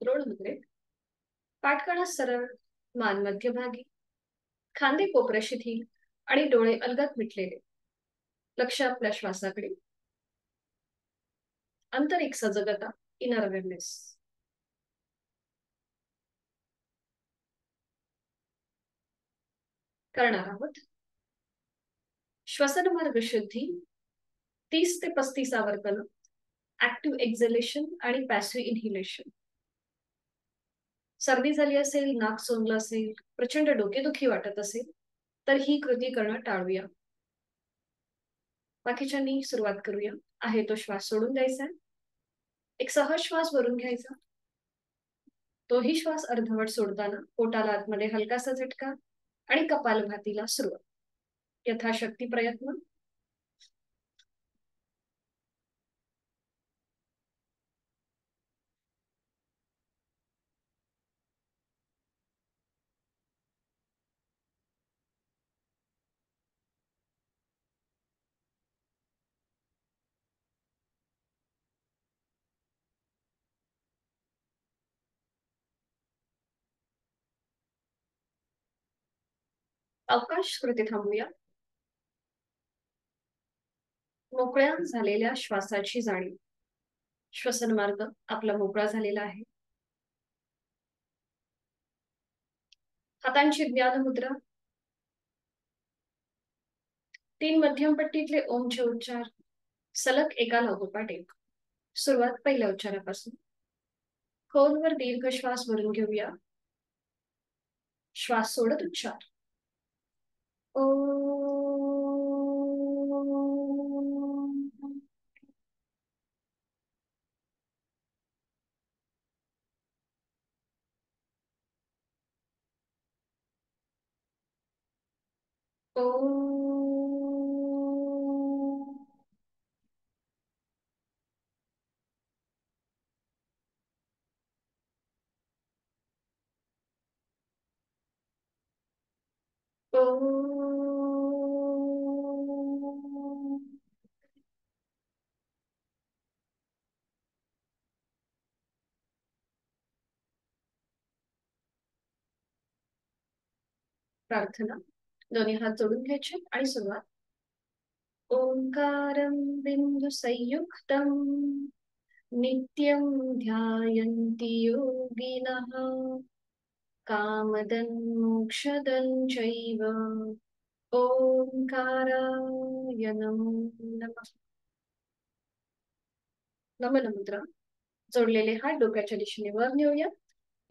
द्रोण मुद्रेत, पाठकणा सरळ, मान मध्यभागी, खांदे कोपऱ्या शिथिल आणि डोळे अलगद मिटलेले. लक्ष आपल्या श्वासाकडे. आंतरिक सजगता, इनर अवेअरनेस. करणार आहोत श्वसन मार्ग शुद्धी, 30 ते 35 आवर्तन, ऍक्टिव्ह एक्झलेशन आणि पॅसिव्ह इन्हिलेशन. सर्दी झाली असेल, नाक सोंगलं असेल, प्रचंड डोकेदुखी वाटत असेल तर ही कृती करणं टाळूया. बाकीच्यांनी सुरुवात करूया. आहे तो श्वास सोडून द्यायचा. एक सहज श्वास भरून घ्यायचा. तोही श्वास अर्धवट सोडताना पोटाला आतमध्ये हलकासा झटका आणि कपालभातीला सुरुवात. यथाशक्ती प्रयत्न. अवकाश कृती थांबूया. मोकळ्या झालेल्या श्वासाची जाणीव. श्वसन मार्ग आपला मोकळा झालेला आहे. हातांची ज्ञान मुद्रा. 3 मध्यम पट्टीतले ओमचे उच्चार सलग एका लागोपाठ एक. सुरुवात पहिल्या उच्चारापासून. खोलवर दीर्घ श्वास भरून घेऊया. श्वास सोडत उच्चार. ओ. ओ. प्रार्थना. दोन्ही हात जोडून घ्यायचे आणि सुरुवात. ओंकारं बिंदु संयुक्तं नित्यं ध्यायन्ति योगिनः कामदं मोक्षदं चैव. ओंकाराय नमो नमः. नमन मुद्रा. जोडलेले हात डोक्याच्या दिशेने वर नेऊया.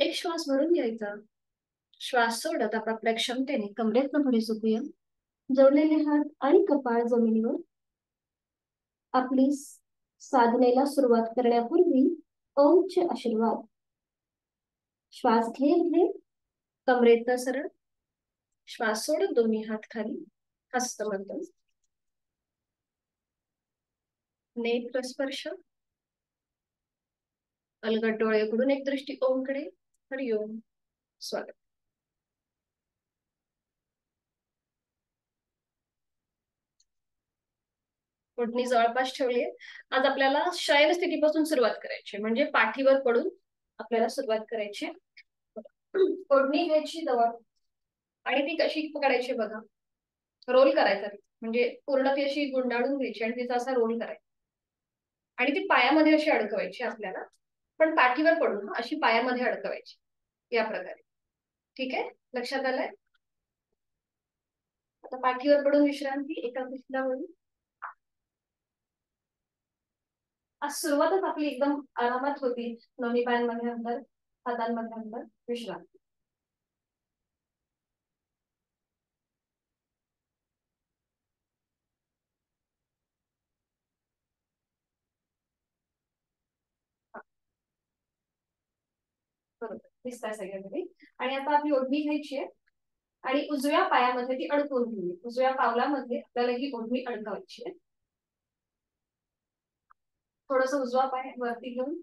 एक श्वास भरून घ्यायचा. श्वास सोडत आपापल्या क्षमतेने कमरेतनं पुढे झुकूया. जोडलेले हात आणि कपाळ जमिनीवर. आपली साधनेला सुरुवात करण्यापूर्वी ओमचे आशीर्वाद. श्वास घे कमरेतनं सरळ. श्वास सोडत दोन्ही हात खाली. हस्तमंथन. नेत्र स्पर्श. अलगद डोळे उघडून एक दृष्टी ओमकडे. हरिओम. स्वागत. ओढणी जवळपास ठेवली. आज आपल्याला शयन स्थितीपासून सुरुवात करायची, म्हणजे पाठीवर पडून आपल्याला सुरुवात करायची. ओढणी घ्यायची जवळ आणि ती कशी पकडायची बघा. रोल करायचा, म्हणजे पूर्ण ती अशी गुंडाळून घ्यायची आणि तिचा असा रोल करायचा आणि ती पायामध्ये अशी अडकवायची आपल्याला, पण पाठीवर पडून अशी पायामध्ये अडकवायची या प्रकारे. ठीक आहे, लक्षात आलंय? आता पाठीवर पडून विश्रांती. एका दिशेला वळून. आज सुरुवातच आपली एकदम आरामात होती. दोन्ही पायांमध्ये अंतर, हातांमध्ये अंतर, विश्रांती. बरोबर दिसताय सगळ्यांमध्ये. आणि आता आपली ओढणी घ्यायची आहे आणि उजव्या पायामध्ये ती अडकवून घ्यायची. उजव्या पावलामध्ये आपल्याला ही ओढणी अडकवायची आहे. थोडस उजवा पाय वरती घेऊन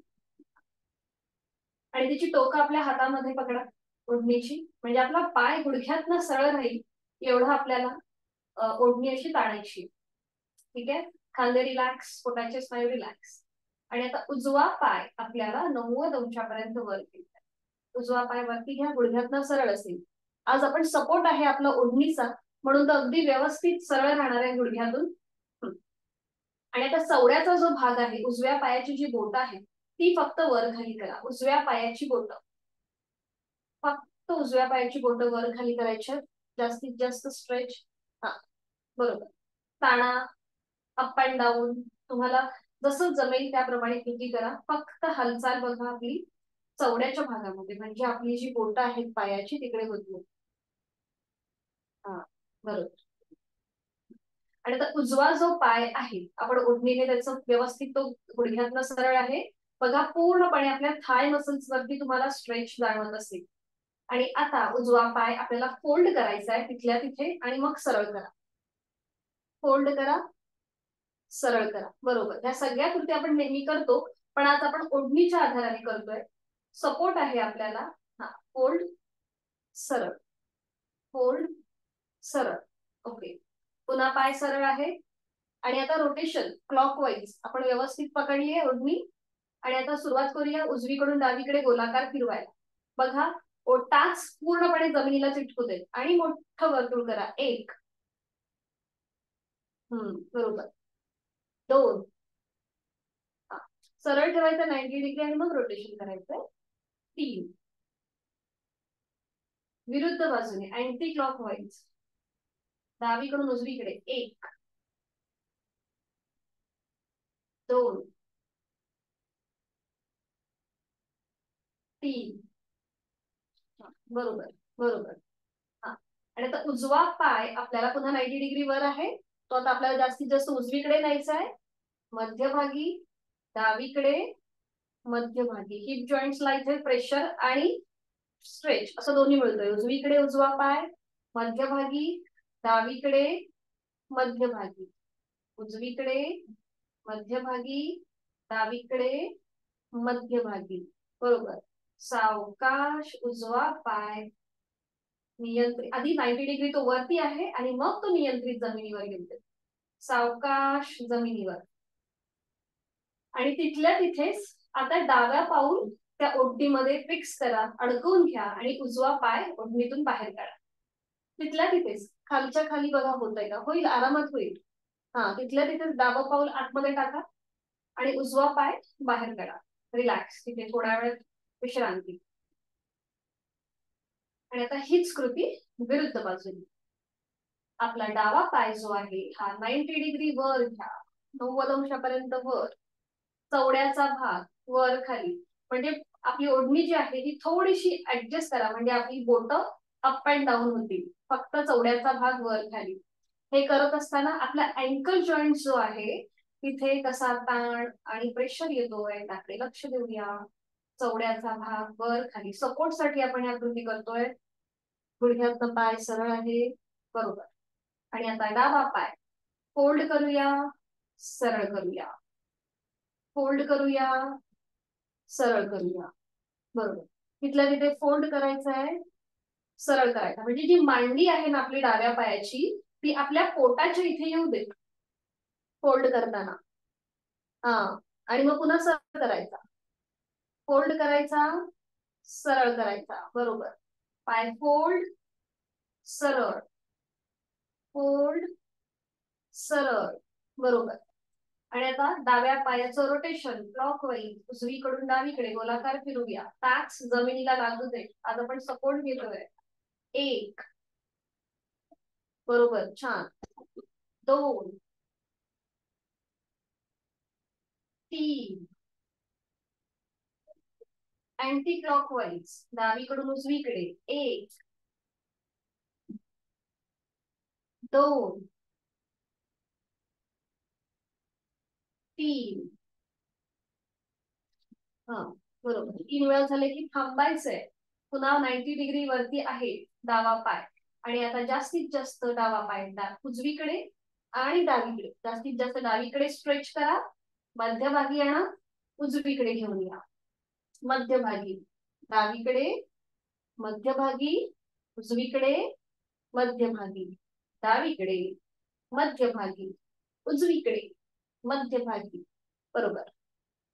आणि तिची टोकं आपल्या हातामध्ये पकडा ओढणीची, म्हणजे आपला पाय गुडघ्यातनं सरळ राहील एवढं आपल्याला ओढणी अशी ताणायची. ठीक आहे, खांदे रिलॅक्स, पोटाचे स्नायू रिलॅक्स. आणि आता उजवा पाय आपल्याला 90 अंशापर्यंत वर घ्यायचा. उजवा पाय वरती घ्या, गुडघ्यातनं सरळ असेल. आज आपण सपोर्ट आहे आपला ओढणीचा, म्हणून तो अगदी व्यवस्थित सरळ राहणार आहे गुडघ्यातून. आणि आता चवड्याचा जो भाग आहे, उजव्या पायाची जी बोट आहे ती फक्त वर खाली करा. उजव्या पायाची बोट, फक्त उजव्या पायाची बोट वर खाली करायची. जास्तीत जास्त स्ट्रेच. हा, बरोबर. ताणा, अप अँड डाऊन, तुम्हाला जसं जमेल त्याप्रमाणे कृती करा. फक्त हालचाल बघा आपली चवड्याच्या भागामध्ये, म्हणजे आपली जी बोट आहेत पायाची तिकडे होती. हा, बरोबर. आणि आता उजवा जो पाय आहे, आपण ओढणीने त्याचं व्यवस्थित तो गुडघ्यातनं सरळ आहे बघा. पूर्णपणे आपल्या थाय मसल्स वरती तुम्हाला स्ट्रेच जाणवत असेल. आणि आता उजवा पाय आपल्याला फोल्ड करायचा आहे तिथल्या तिथे, आणि मग सरळ करा. फोल्ड करा, सरळ करा. बरोबर. ह्या सगळ्या कृती आपण नेहमी करतो, पण आज आपण ओढणीच्या आधाराने करतोय. सपोर्ट आहे आपल्याला. हा, फोल्ड, सरळ, फोल्ड, सरळ. ओके. पुन्हा पाय सरळ आहे. आणि आता रोटेशन क्लॉकवाईज आपण व्यवस्थित पकडली आहे ओढणी. आणि आता सुरुवात करूया उजवीकडून डावीकडे गोलाकार फिरवायला. बघा, टाच पूर्णपणे जमिनीला चिटकू देत आणि मोठं वर्तुळ करा. 1, बरोबर. 2, सरळ ठेवायचं 90 डिग्री आणि मग रोटेशन करायचंय. 3, विरुद्ध बाजूने अँटी क्लॉकवाईज डावीकडून उजवीकडे. 1, 2, 3, बरोबर, बरोबर. हा, आणि आता उजवा पाय आपल्याला पुन्हा 90 डिग्री वर आहे. तो आता आपल्याला जास्तीत जास्त उजवीकडे न्यायचा आहे. मध्यभागी, डावीकडे, मध्यभागी. हिप जॉईंट्सला इथे प्रेशर आणि स्ट्रेच असं दोन्ही मिळतोय. उजवीकडे उजवा पाय, मध्यभागी, डावीकडे, मध्यभागी, उजवीकडे, मध्यभागी, डावीकडे, मध्यभागी. बरोबर. सावकाश उजवा पाय नियंत्रित, आधी 90 डिग्री तो वरती आहे आणि मग तो नियंत्रित जमिनीवर घेतोय. सावकाश जमिनीवर. आणि तिथल्या तिथेच आता डाव्या पाऊल त्या ओढणीमध्ये फिक्स करा, अडकवून घ्या आणि उजवा पाय ओढणीतून बाहेर काढा. तिथल्या तिथेच खालच्या खाली बघा होतंय का? होईल, आरामात होईल. हा, तिथल्या तिथेच डावं पाऊल आतमध्ये टाका आणि उजवा पाय बाहेर काढा. रिलॅक्स, तिथे थोड्या वेळ विश्रांती. आणि आता हीच कृती विरुद्ध बाजूने. आपला डावा पाय जो आहे हा 90 डिग्री वर घ्या, 90 अंशापर्यंत वर. चवड्याचा भाग वर खाली, म्हणजे आपली ओढणी जी आहे ती थोडीशी ऍडजस्ट करा, म्हणजे आपली बोट अप अँड डाऊन होतील. फक्त चवड्याचा भाग वर खाली. हे करत असताना आपला अँकल जॉईंट जो आहे तिथे कसा ताण आणि प्रेशर येतोय त्याकडे लक्ष देऊया. चवड्याचा भाग वर खाली, सपोर्ट साठी आपण या कृती करतोय. गुडघ्यातनं पाय सरळ आहे. बरोबर. आणि आता डावा पाय फोल्ड करूया, सरळ करूया, फोल्ड करूया, सरळ करूया. बरोबर. तिथल्या तिथे फोल्ड करायचं आहे, सरळ करायचा. म्हणजे जी मांडी आहे ना आपली डाव्या पायाची, ती आपल्या पोटाच्या इथे येऊ दे फोल्ड करताना. हा, आणि मग पुन्हा सरळ करायचा, फोल्ड करायचा, सरळ करायचा. बरोबर. पाय फोल्ड, सरळ, फोल्ड, सरळ. बरोबर. आणि आता डाव्या पायाचं रोटेशन क्लॉकवाईज उजवीकडून डावीकडे गोलाकार फिरूया. टाच जमिनीला लागू दे. आज आपण सपोर्ट घेतोय. 1, बरोबर, छान. 2, 3, अँटी क्लॉकवाईज डावीकडून उजवीकडे. 1, 2, 3. हा, बरोबर. 3 वेळा झाले की थांबायचंय. पुन्हा 90 डिग्री वरती आहे डावा पाय. आणि आता जास्तीत जास्त डावा पाय उजवीकडे आणि डावीकडे, जास्तीत जास्त डावीकडे स्ट्रेच करा. मध्यभागी आणा, उजवीकडे घेऊन या. मध्यभागी, डावीकडे, मध्यभागी, उजवीकडे, मध्यभागी, डावीकडे, मध्यभागी, उजवीकडे, मध्यभागी. बरोबर.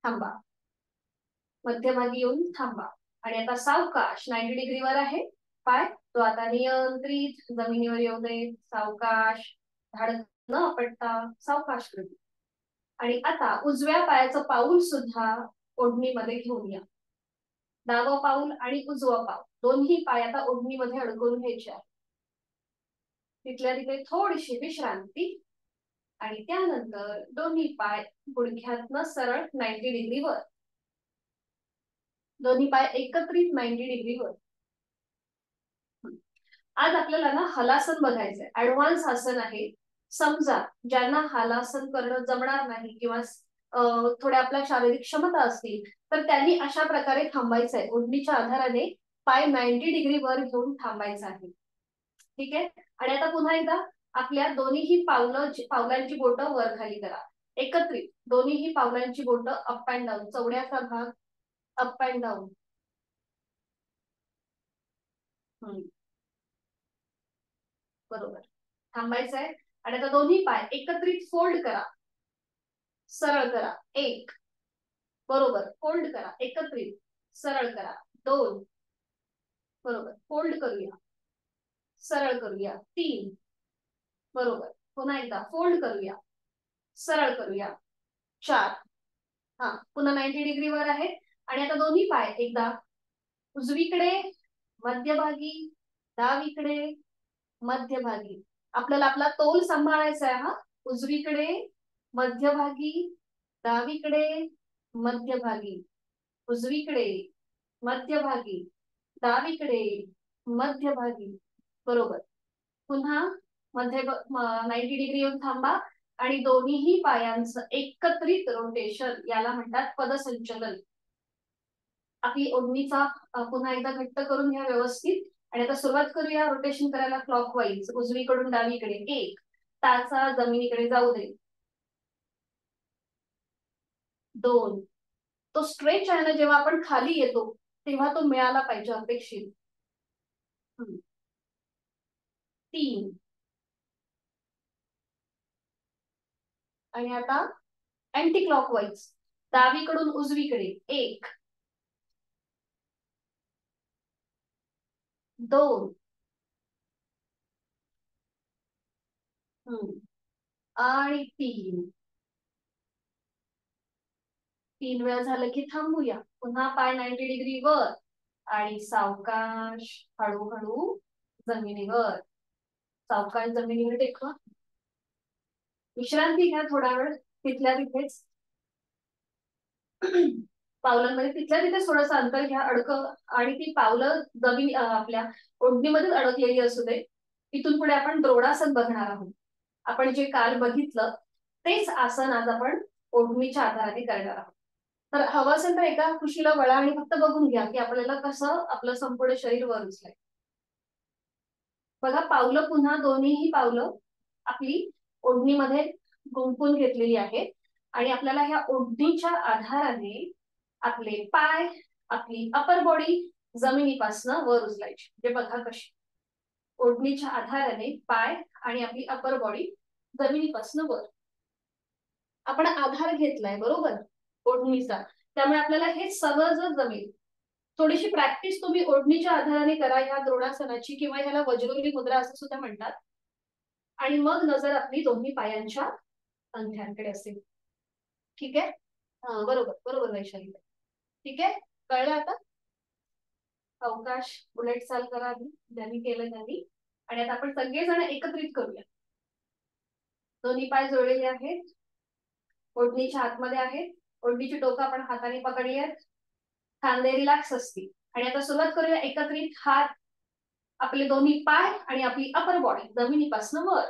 थांबा, मध्यभागी येऊन थांबा. आणि आता सावकाश 90 डिग्रीवर आहे पाय, तो आता नियंत्रित जमिनीवर येऊ दे. सावकाश, धाड न आपटता सावकाश करू. आणि आता उजव्या पायाचं पाऊल सुद्धा ओढणीमध्ये घेऊन या. डावं पाऊल आणि उजवं पाऊल दोन्ही पाय आता ओढणीमध्ये अडकवून घ्यायचे आहे. तिथल्या तिथे थोडीशी विश्रांती. आणि त्यानंतर दोन्ही पाय गुडघ्यातनं सरळ 90 डिग्रीवर. दोन्ही पाय एकत्रित 90 डिग्रीवर. आज आपल्याला ना हलासन बघायचंय. ऍडव्हान्स आसन आहे. समजा ज्यांना हलासन करणं जमणार नाही किंवा थोड्या आपल्या शारीरिक क्षमता असतील तर त्यांनी अशा प्रकारे थांबायचंय. ओढणीच्या आधाराने पाय 90 डिग्रीवर घेऊन थांबायचं आहे. ठीक आहे. आणि आता पुन्हा एकदा आपल्या दोन्हीही पावलांची बोटं वर खाली करा. एकत्रित दोन्हीही पावलांची बोटं अप अँड डाऊन. चवड्याचा भाग अप अँड डाऊन. बरोबर. थांबायचंय. आणि आता दोन्ही पाय एकत्रित फोल्ड करा. सरळ करा. 1. बरोबर. फोल्ड करा. एकत्रित सरळ करा. 2. बरोबर. फोल्ड करूया. सरळ करूया. 3. बरोबर. पुन्हा एकदा फोल्ड करूया. सरळ करूया. 4. हा, पुन्हा 90 डिग्रीवर आहे. आणि आता दोन्ही पाय एकदा उजवीकडे मध्यभागी, डावीकडे मध्यभागी. आपल्याला आपला तोल सांभाळायचा आहे. हा, उजवीकडे मध्यभागी, डावीकडे मध्यभागी, उजवीकडे मध्यभागी, डावीकडे मध्यभागी. बरोबर. पुन्हा 90 डिग्री येऊन थांबा. आणि दोन्हीही पायांचं एकत्रित रोटेशन, याला म्हणतात पदसंचलन. आपली ओढणीचा पुन्हा एकदा घट्ट करून घ्या व्यवस्थित. आणि आता सुरुवात करूया रोटेशन करायला क्लॉकवाईज. उजवीकडून डावीकडे. 1. टाचा जमिनीकडे जाऊ दे. 2. तो स्ट्रेच आहे ना, जेव्हा आपण खाली येतो तेव्हा तो मिळाला पाहिजे अपेक्षित. 3. आणि आता अँटी क्लॉकवाईज डावीकडून उजवीकडे. 1. 2. आणि 3. 3 वेळा झालं की थांबूया. पुन्हा पाय 90 डिग्री वर आणि सावकाश हळूहळू जमिनीवर. सावकाश जमिनीवर टेकवा. विश्रांती घ्या थोडा वेळ तिथल्या तिथेच. पावलांमध्ये तिथल्या तिथे थोडंसं अंतर घ्या. आणि ती पावलं जमीन आपल्या ओढणीमध्येच अडकलेली असू दे. इथून पुढे आपण द्रोणासन बघणार आहोत. आपण जे काल बघितलं तेच आसन आज आपण ओढणीच्या आधाराने करणार आहोत. तर हवं असेल तर एका खुशीला वळा आणि फक्त बघून घ्या की आपल्याला कसं आपलं संपूर्ण शरीर वर उचलाय. बघा, पावलं पुन्हा दोन्हीही पावलं आपली ओढणीमध्ये गुंफून घेतलेली आहेत. आणि आपल्याला ह्या ओढणीच्या आधाराने आपले पाय, आपली अपर बॉडी जमिनीपासून वर उचलायची. म्हणजे बघा कशी ओढणीच्या आधाराने पाय आणि आपली अपर बॉडी जमिनीपासून वर. आपण आधार घेतलाय बरोबर ओढणीचा, त्यामुळे आपल्याला हे सहज जमेल. थोडीशी प्रॅक्टिस तुम्ही ओढणीच्या आधाराने करा ह्या द्रोणासनाची, किंवा ह्याला वज्रोली मुद्रा असं सुद्धा म्हणतात. आणि मग नजर आपली दोन्ही पायांच्या अंगठ्यांकडे असेल. ठीक आहे. बरोबर बरोबर वैशाली. ठीक आहे, कळलं आता. अवकाश बुलेट चाल करा आधी, ज्यांनी केलं त्यांनी. आणि आता आपण सगळेजण एकत्रित करूया. दोन्ही पाय जोडलेले आहेत, ओढणीच्या आतमध्ये आहेत. ओढणीची टोकं आपण हाताने पकडली आहेत, खांदे रिलॅक्स असतील. आणि आता सुरुवात करूया एकत्रित. हात, आपले दोन्ही पाय आणि आपली अपर बॉडी जमिनीपासून वर.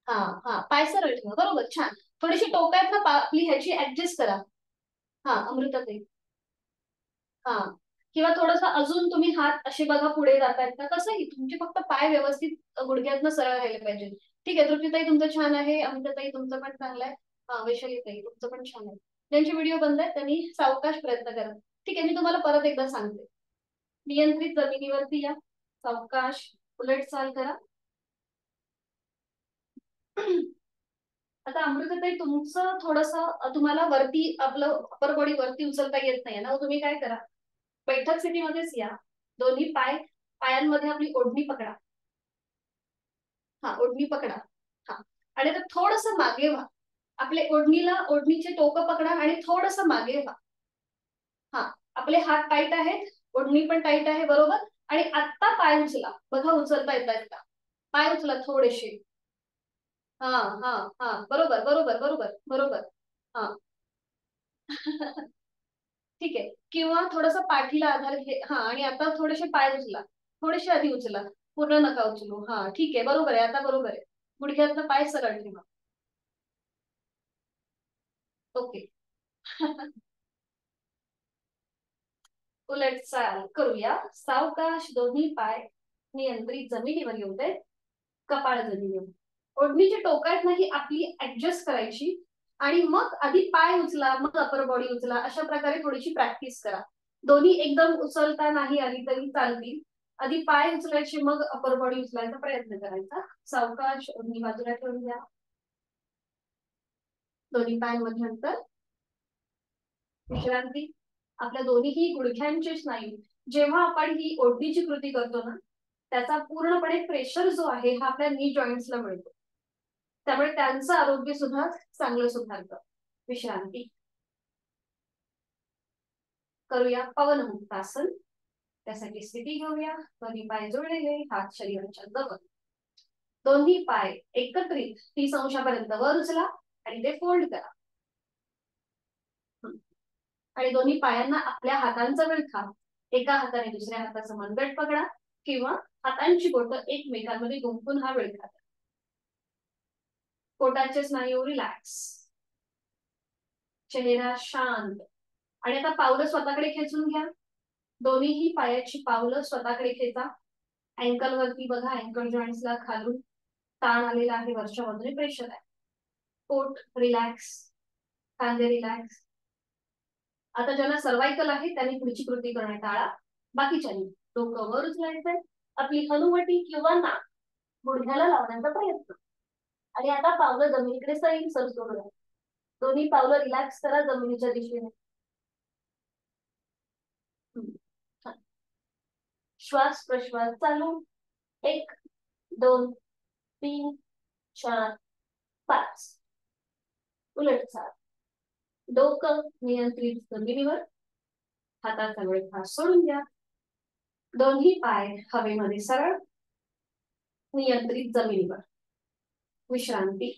हा हा, पाय सरळ ठेवा. बरोबर, छान. थोडीशी टोकायत ना आपली ह्याची ऍडजस्ट करा. हा, अमृताताई. हा, किंवा थोडस अजून तुम्ही हात असे बघा पुढे जातायत का, कसंही तुमचे फक्त पाय व्यवस्थित गुडघ्यातनं सरळ राहिले पाहिजे. ठीक आहे, तृप्तीताई तुमचं छान आहे. अमृताताई तुमचं पण चांगलं आहे. वैशालीताई तुमचं पण छान आहे. ज्यांचे व्हिडिओ बंद आहेत त्यांनी सावकाश प्रयत्न करा. ठीक आहे, मी तुम्हाला परत एकदा सांगते. नियंत्रित जमिनीवरती या. सावकाश उलट चाल करा. आता अमृताताई तुमचं थोडंसं तुम्हाला वरती आपलं अपर बॉडी वरती उचलता येत नाही ना, तुम्ही काय करा, बैठक स्थितीमध्येच या. दोन्ही पायांमध्ये आपली ओढणी पकडा. हा, ओढणी पकडा. हा, आणि आता थोडस मागे व्हा. आपले ओढणीचे टोक पकडा आणि थोडस मागे व्हा. हा, आपले हात टाईट आहेत, ओढणी पण टाईट आहे, बरोबर. आणि आत्ता पाय उचला, बघा उचलता येतात का. पाय उचला थोडेसे. हा हा हा, बरोबर बरोबर बरोबर बरोबर. हा. ठीक आहे, किंवा थोडासा पाठीला आधार घे. हा, आणि आता थोडेसे पाय उचला, थोडेसे आधी उचला, पूर्ण नका उचलू. हा ठीक आहे, बरोबर आहे, आता बरोबर आहे. गुडघ्यातनं पाय सरळ ठेवा. ओके. उलट चाल करूया. सावकाश दोन्ही पाय नियंत्रित जमिनीवर येऊ दे. कपाळ जमिनीवर. ओढणीच्या टोकात नाही आपली ऍडजस्ट करायची. आणि मग आधी पाय उचला, मग अपर बॉडी उचला. अशा प्रकारे थोडीशी प्रॅक्टिस करा. दोन्ही एकदम उचलता नाही आली तरी चालतील. आधी पाय उचलायचे, मग अपर बॉडी उचलायचा प्रयत्न करायचा. सावकाश ओढणी बाजूला ठेवून द्या. दोन्ही पायांमध्ये अंतर. विश्रांती. आपल्या दोन्हीही गुडघ्यांचे स्नायू, जेव्हा आपण ही ओढणीची कृती करतो ना, त्याचा पूर्णपणे प्रेशर जो आहे हा आपल्या नी जॉईंट्सला मिळतो. त्यामुळे त्यांचं आरोग्य सुद्धा चांगलं सुधारतं. विश्रांती. करूया पवनमुक्तासन. त्यासाठी स्थिती घेऊया. दोन्ही पाय जोडलेले, हात शरीराच्या जवळ. दोन्ही पाय एकत्रित 30 अंशापर्यंत वर उचला आणि ते फोल्ड करा. आणि दोन्ही पायांना आपल्या हातांचा विळखा, एका हाताने दुसऱ्या हाताचा मनगट पकडा, किंवा हातांची बोटं एकमेकांमध्ये गुंफून हा विळखा. पोटाचे स्नायू रिलॅक्स. चेहरा शांत. आणि आता पावलं स्वतःकडे खेचून घ्या. दोन्हीही पायाची पावलं स्वतःकडे खेचा. अँकल वरती बघा, अँकल जॉईंट्सला खालून ताण आलेला आहे, वरच्या बाजूने प्रेशर आहे. पोट रिलॅक्स, खांदे रिलॅक्स. आता ज्यांना सर्वायकल आहे त्यांनी पुढची कृती करणे टाळा. बाकीच्यांनी डोकं वर उचलायचंय. आपली हनुवटी किंवा नाक गुडघ्याला लावण्याचा प्रयत्न. आणि आता पावलं जमिनीकडे सैल सर सोडूया. दोन्ही पावलं रिलॅक्स करा जमिनीच्या दिशेने. श्वास प्रश्वास चालू. 1 2 3 4 5. उलट चाल. डोकं नियंत्रित जमिनीवर. हाताचा वळखा सोडून द्या. दोन्ही पाय हवेमध्ये सरळ, नियंत्रित जमिनीवर. विश्रांती.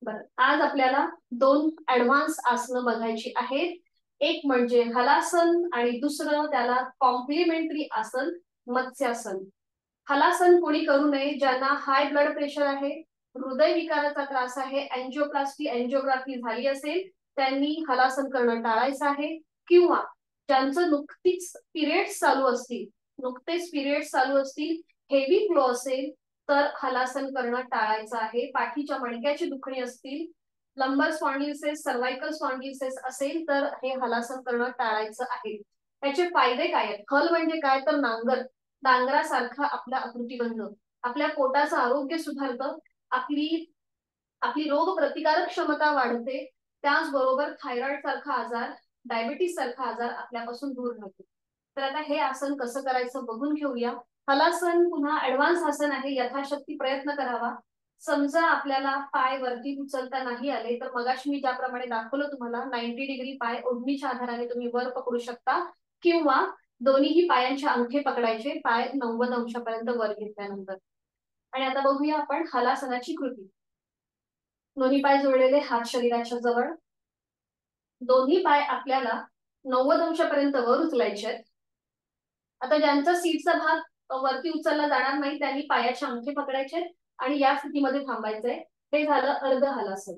बरं, आज आपल्याला 2 ऍडव्हान्स आसनं बघायची आहेत. एक म्हणजे हलासन आणि दुसरं त्याला कॉम्प्लिमेंटरी आसन मत्स्यासन. हलासन कोणी करू नये ज्यांना हाय ब्लड प्रेशर आहे, हृदयविकाराचा त्रास आहे, अँजिओप्लास्टी अँजिओग्राफी झाली असेल, त्यांनी हलासन करणं टाळायचं आहे. किंवा ज्यांचं नुकतेच पिरियड्स चालू असतील, हेवी फ्लो असेल, तर हलासन करणं टाळायचं आहे. पाठीच्या मणक्याची दुखणी असतील, लंबर स्पॉन्डिलोसिस, सर्वायकल स्पॉन्डिलोसिस असेल, तर हे हलासन करणं टाळायचं आहे. त्याचे फायदे काय आहेत? हल म्हणजे काय तर डांगरासारखा आपला आकृतीबंध, आपल्या पोटाचं आरोग्य सुधारतं, आपली आपली रोग प्रतिकारक क्षमता वाढते. त्याचबरोबर थायरॉइड सारखा आजार, डायबिटीस सारखा आजार आपल्यापासून दूर राहतो. तर आता हे आसन कसं करायचं बघून घेऊया. हलासन पुन्हा ऍडव्हान्स आसन आहे, यथाशक्ती प्रयत्न करावा. समजा आपल्याला पाय वरती उचलता नाही आले, तर मगाशी मी ज्याप्रमाणे दाखवलं तुम्हाला 90 डिग्री पाय ओढणीच्या आधाराने तुम्ही वर पकडू शकता. किंवा दोन्हीही पायांचे अंगठे पकडायचे, पाय 90 अंशापर्यंत वर घेतल्यानंतर. आणि आता बघूया आपण हलासनाची कृती. दोन्ही पाय जोडलेले, हात शरीराच्या जवळ. दोन्ही पाय आपल्याला 90 अंशापर्यंत वर उचलायचे आहेत. आता ज्यांचा सीटचा भाग वरती उचलला जाणार नाही त्यांनी पायाचे अंगठे पकडायचे आणि या स्थितीमध्ये थांबायचंय. हे झालं अर्ध हलासन.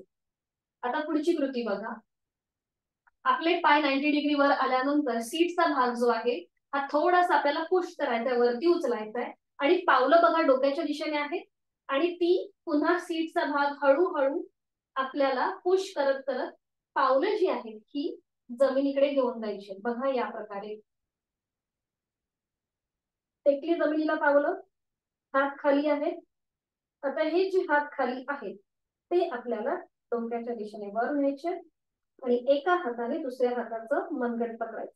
आता पुढची कृती बघा. आपले पाय 90 डिग्री वर आल्यानंतर सीटचा भाग जो आहे हा थोडासा आपल्याला पुश करायचा, वरती उचलायचा आहे. आणि पावलं बघा डोक्याच्या दिशेने आहेत. आणि ती पुन्हा सीटचा भाग हळूहळू आपल्याला पुश करत करत पावलं जी आहेत ही जमिनीकडे घेऊन जायची. बघा या प्रकारे टेकली जमिनीला पावलं, हात खाली आहेत. आता हे जे हात खाली आहेत ते आपल्याला डोक्याच्या दिशेने वर न्यायचे आणि एका हाताने दुसऱ्या हाताचं मनगट पकडायचं.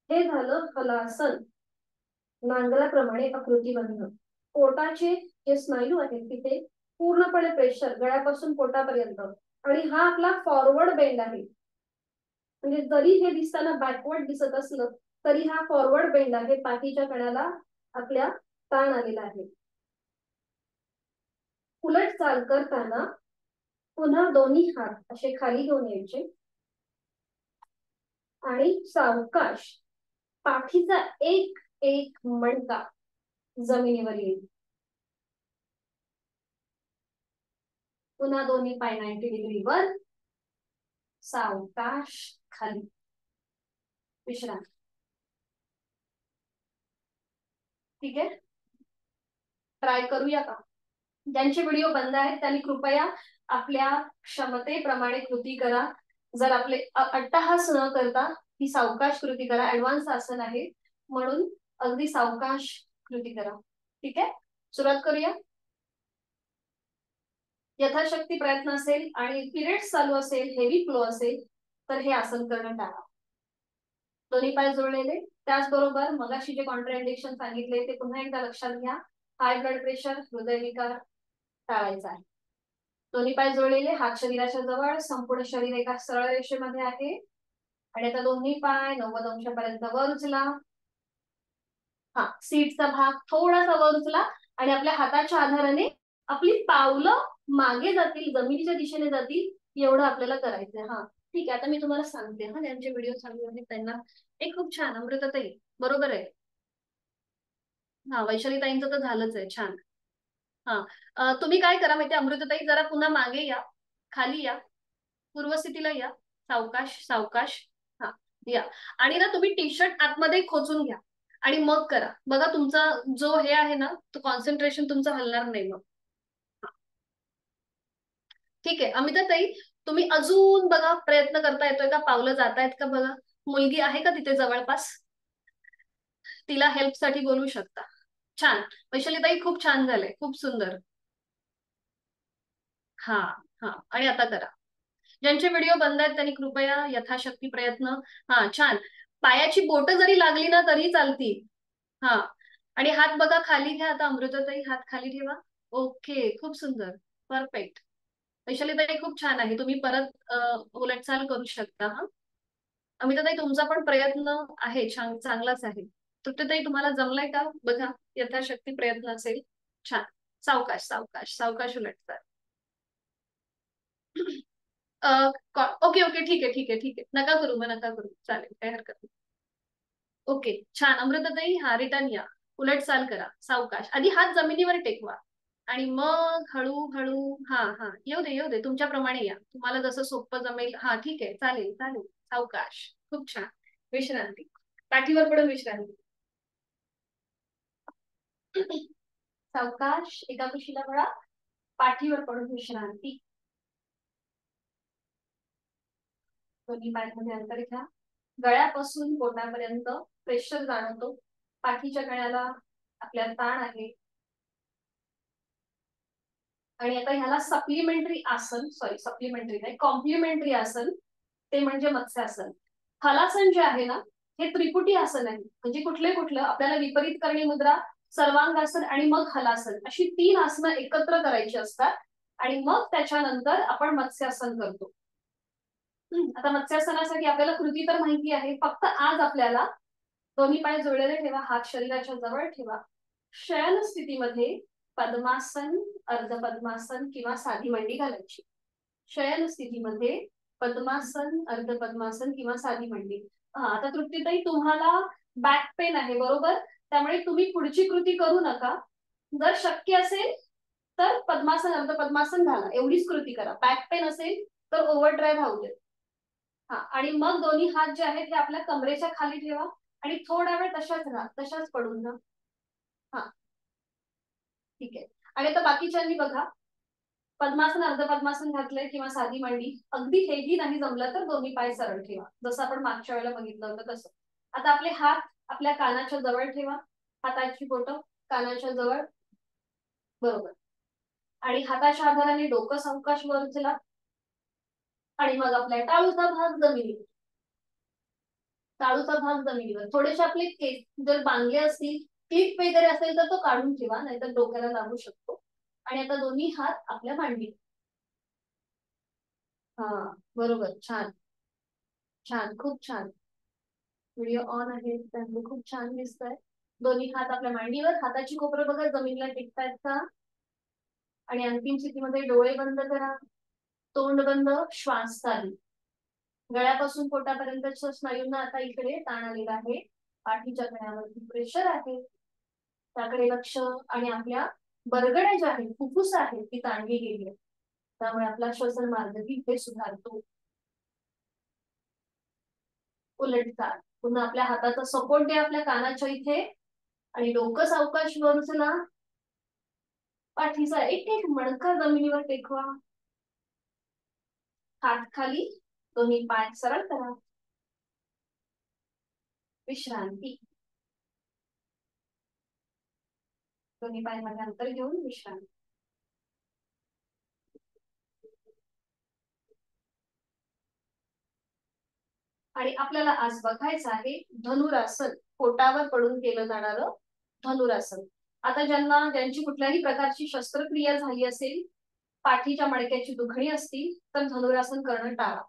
हे झालं हलासन, नांगराप्रमाणे आकृती बांधणं. पोटाचे जे स्नायू आहेत तिथे पूर्णपणे प्रेशर गळ्यापासून पोटापर्यंत, आणि हा आपला फॉरवर्ड बेंड आहे. म्हणजे जरी हे दिसताना बॅकवर्ड दिसत असलं तरी हा फॉरवर्ड बेंड आहे. पाठीच्या कण्याला आपल्या ताण आलेला आहे. उलट चाल करताना पुन्हा दोन्ही हात असे खाली घेऊन यायचे आणि सावकाश पाठीचा एक एक मणका जमिनीवर येईल. पुन्हा दोन्ही पाय 90 डिग्री वर, सावकाश खाली, विश्रांती. ठीक आहे, ट्राय करूया का? ज्यांचे व्हिडिओ बंद आहेत त्यांनी कृपया आपल्या क्षमतेप्रमाणे कृती करा. जर आपले अट्टहास न करता ही सावकाश कृती करा. ऍडव्हान्स आसन आहे म्हणून अगदी सावकाश कृती करा. ठीक आहे, सुरुवात करूया. यथाशक्ती प्रयत्न असेल आणि पिरियड्स चालू असेल, हेवी फ्लो असेल तर हे आसन करणं टाळा. दोन्ही पाय जोडलेले, त्याचबरोबर मगाशी जे कॉन्ट्राइंडिकेशन सांगितले ते पुन्हा एकदा लक्षात घ्या. हाय ब्लड प्रेशर, हृदयविकार टाळायचा आहे. दोन्ही पाय जोडलेले, हात शरीराच्या जवळ, संपूर्ण शरीर एका सरळ रेषेमध्ये आहे. आणि आता दोन्ही पाय 90 अंशापर्यंत वर उचला. हा, सीटचा भाग थोडासा वर उचला आणि आपल्या हाताच्या आधाराने आपली पावलं मागे जातील, जमिनीच्या दिशेने जातील एवढं आपल्याला करायचंय. हा ठीक आहे, आता मी तुम्हाला सांगते. हा, ज्यांचे व्हिडिओ चालू आहेत त्यांना एक खूप छान. अमृताताई बरोबर आहे. हा, वैशाली ताईंचं तर झालंच आहे. छान. हा, तुम्ही काय करा माहिती, अमृताताई जरा पुन्हा मागे या, खाली या, पूर्वस्थितीला या, सावकाश सावकाश. हा, या. आणि ना तुम्ही टी शर्ट आतमध्ये खोचून घ्या आणि मग करा बघा. तुमचा जो हे आहे ना तो कॉन्सन्ट्रेशन तुमचं हलणार नाही मग. ठीक आहे, अमिताताई तुम्ही अजून बघा प्रयत्न करता येतोय का, पावलं जातायत का बघा. मुलगी आहे का तिथे जवळपास, तिला हेल्प साठी बोलू शकता. छान, वैशालीताई खूप छान झालंय, खूप सुंदर. हा हा, आणि आता करा. ज्यांचे व्हिडिओ बंद आहेत त्यांनी कृपया यथाशक्ती प्रयत्न. हा छान, पायाची बोट जरी लागली ना तरी चालतील. हा, आणि हात बघा खाली घ्या. आता अमृताताई हात खाली ठेवा. ओके, खूप सुंदर, परफेक्ट. वैशालीताई खूप छान आहे, तुम्ही परत उलटचाल करू शकता. हा, अमिताताई तुमचा पण प्रयत्न आहे छान, चांगलाच आहे. तृप्तीताई तुम्हाला जमलाय का बघा, यथाशक्ती प्रयत्न असेल. छान, सावकाश सावकाश सावकाश उलटचाल. ओके ओके, ठीक आहे ठीक आहे ठीक आहे, नका करू मग, नका करू, चालेल, काही हरकत नाही. ओके, छान. अमृताताई हा रिटर्न या, उलट चाल करा, सावकाश. आधी हात जमिनीवर टेकवा आणि मग हळूहळू. हा हा, येऊ दे येऊ दे, तुमच्याप्रमाणे या, तुम्हाला जसं सोपं जमेल. हा ठीक आहे, चालेल चालेल, सावकाश, खूप छान. विश्रांती, पाठीवर पडून विश्रांती. सावकाश, एका कुशीला वळा, पाठीवर पडून विश्रांती. दोन्ही पायांमध्ये अंतर घ्या, गळ्यापासून पोटापर्यंत प्रेशर जाणवतो. पाठीच्या कण्याला आपल्या ताण आहे. आणि आता ह्याला सप्लिमेंटरी आसन, सॉरी सप्लिमेंटरी नाही, कॉम्प्लिमेंटरी आसन, ते म्हणजे मत्स्यासन. हलासन जे आहे ना हे त्रिपुटी आसन आहे. म्हणजे कुठले कुठलं आपल्याला विपरीत करणी मुद्रा, सर्वांगासन आणि मग हलासन अशी 3 आसनं एकत्र करायची असतात आणि मग त्याच्यानंतर आपण मत्स्यासन करतो. आता मत्स्यासनासाठी आपल्याला कृती तर माहिती आहे, फक्त आज आपल्याला दोन्ही पाय जोडलेले ठेवा, हात शरीराच्या जवळ ठेवा. शयन स्थितीमध्ये पद्मासन, अर्ध पद्मासन किंवा साधी मांडी घालायची. शयन स्थितीमध्ये पद्मासन, अर्ध पद्मासन किंवा साधी मांडी. हा, आता तृप्तीताई तुम्हाला बॅक पेन आहे बरोबर, त्यामुळे तुम्ही पुढची कृती करू नका. जर शक्य असेल तर पद्मासन, अर्ध पद्मासन घाला, एवढीच कृती करा. बॅक पेन असेल तर ओव्हर ड्राईव्ह राहू दे. हा, आणि मग दोन्ही हात जे आहेत ते आपल्या कमरेच्या खाली ठेवा आणि थोडा वेळ तशाच राहा, तशाच पडून राहा. हा ठीक आहे, आणि आता बाकीच्यांनी बघा, पद्मासन, अर्ध पद्मासन घातलंय किंवा साधी मांडी, अगदी हेही नाही जमलं तर दोन्ही पाय सरळ ठेवा, जसं आपण मागच्या वेळेला बघितलं होतं तसं. आता आपले हात आपल्या कानाच्या जवळ ठेवा, हाताची बोटं कानाच्या जवळ. बरोबर. आणि हाताच्या आधाराने डोकं सावकाश वर उचला. आणि मग आपला टाळूचा भाग जमिनीवर. टाळूचा भाग जमिनीवर. थोडेसे आपले केस जर बांधले असतील, क्लिप वगैरे असेल तर तो काढून ठेवा, नाहीतर डोक्याला लागू शकतो. आणि आता दोन्ही हात आपल्या मांडीवर. हा, बरोबर. छान छान, खूप छान. व्हिडिओ ऑन आहे त्यामुळे खूप छान दिसतंय. दोन्ही हात आपल्या मांडीवर, हाताची कोपरं बघा जमिनीला टेकतायत का. आणि अंतिम स्थितीमध्ये डोळे बंद करा, तोंड बंद, श्वास चालू. गळ्यापासून पोटापर्यंतच्या स्नायूंना आता इकडे ताण आलेला आहे. पाठीच्या कण्यावरती प्रेशर आहे, त्याकडे लक्ष. आणि आपल्या बरगड्या ज्या आहेत, फुफ्फुस आहेत, ती ताणली गेली आहे. त्यामुळे आपला श्वसन मार्गही इथे सुधारतो. उलटतात. पुन्हा आपल्या हाताचा सपोर्ट द्या आपल्या कानाच्या इथे. आणि डोकं सावकाश वर उचला. पाठीचा एक एक मणका जमिनीवर टेकवा. हात खाली, दोन्ही पाय सरळ करा. विश्रांती. दोन्ही पायामध्ये अंतर घेऊन विश्रांती. आणि आपल्याला आज बघायचं आहे धनुरासन, पोटावर पडून केलं जाणारं धनुरासन. आता ज्यांची कुठल्याही प्रकारची शस्त्रक्रिया झाली असेल, पाठीच्या मणक्याची दुखणी असतील, तर धनुरासन करणं टाळा.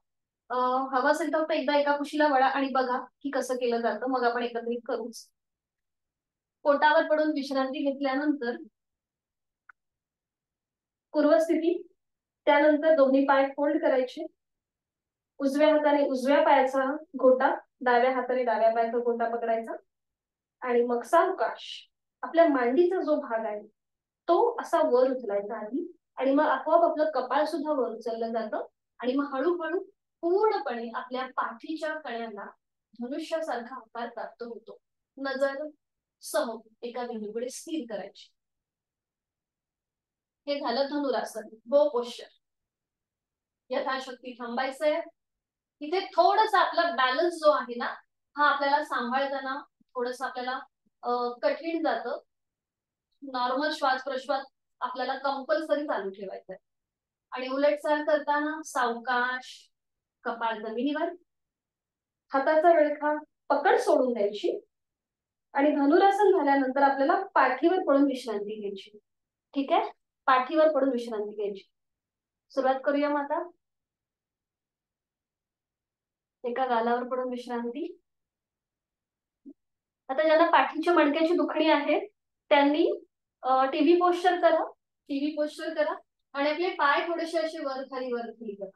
हवं असेल तर एकदा एका कुशीला वळा आणि बघा की कसं केलं जातं, मग आपण एकत्रित करूच. पोटावर पडून विश्रांती घेतल्यानंतर पूर्वस्थिती. त्यानंतर दोन्ही पाय फोल्ड करायचे. उजव्या हाताने उजव्या पायाचा घोटा, डाव्या हाताने डाव्या पायाचा घोटा पकडायचा. आणि मग सावकाश आपल्या मांडीचा जो भाग आहे तो असा वर उचलायचा आधी. आणि मग आपोआप आपलं कपाळ सुद्धा वर उचललं जातं. आणि मग हळूहळू पूर्णपणे आपल्या पाठीच्या कण्याला धनुष्यासारखा आकार प्राप्त होतो. नजर सह एका बिंदूकडे स्थिर करायची. हे झालं धनुरासन, बो पोश्चर. यथाशक्ती थांबायचंय. इथे थोडस आपला बॅलन्स जो आहे ना, हा आपल्याला सांभाळताना थोडस आपल्याला कठीण जातं. नॉर्मल श्वास प्रश्वास आपल्याला कंपल्सरी चालू ठेवायचा आहे. आणि उलटचाल करताना सावकाश, कपाळ जमिनीवर, हाताचा विळखा, पकड सोडून द्यायची. आणि धनुरासन झाल्यानंतर आपल्याला पाठीवर पडून विश्रांती घ्यायची. ठीक आहे, पाठीवर पडून विश्रांती घ्यायची. सुरुवात करूया मग आता. एका गालावर पडून विश्रांती. आता ज्यांना पाठीच्या मणक्याची दुखणी आहे त्यांनी टीव्ही पोश्चर करा. टीव्ही पोश्चर करा आणि आपले पाय थोडेसे असे वर खाली करा.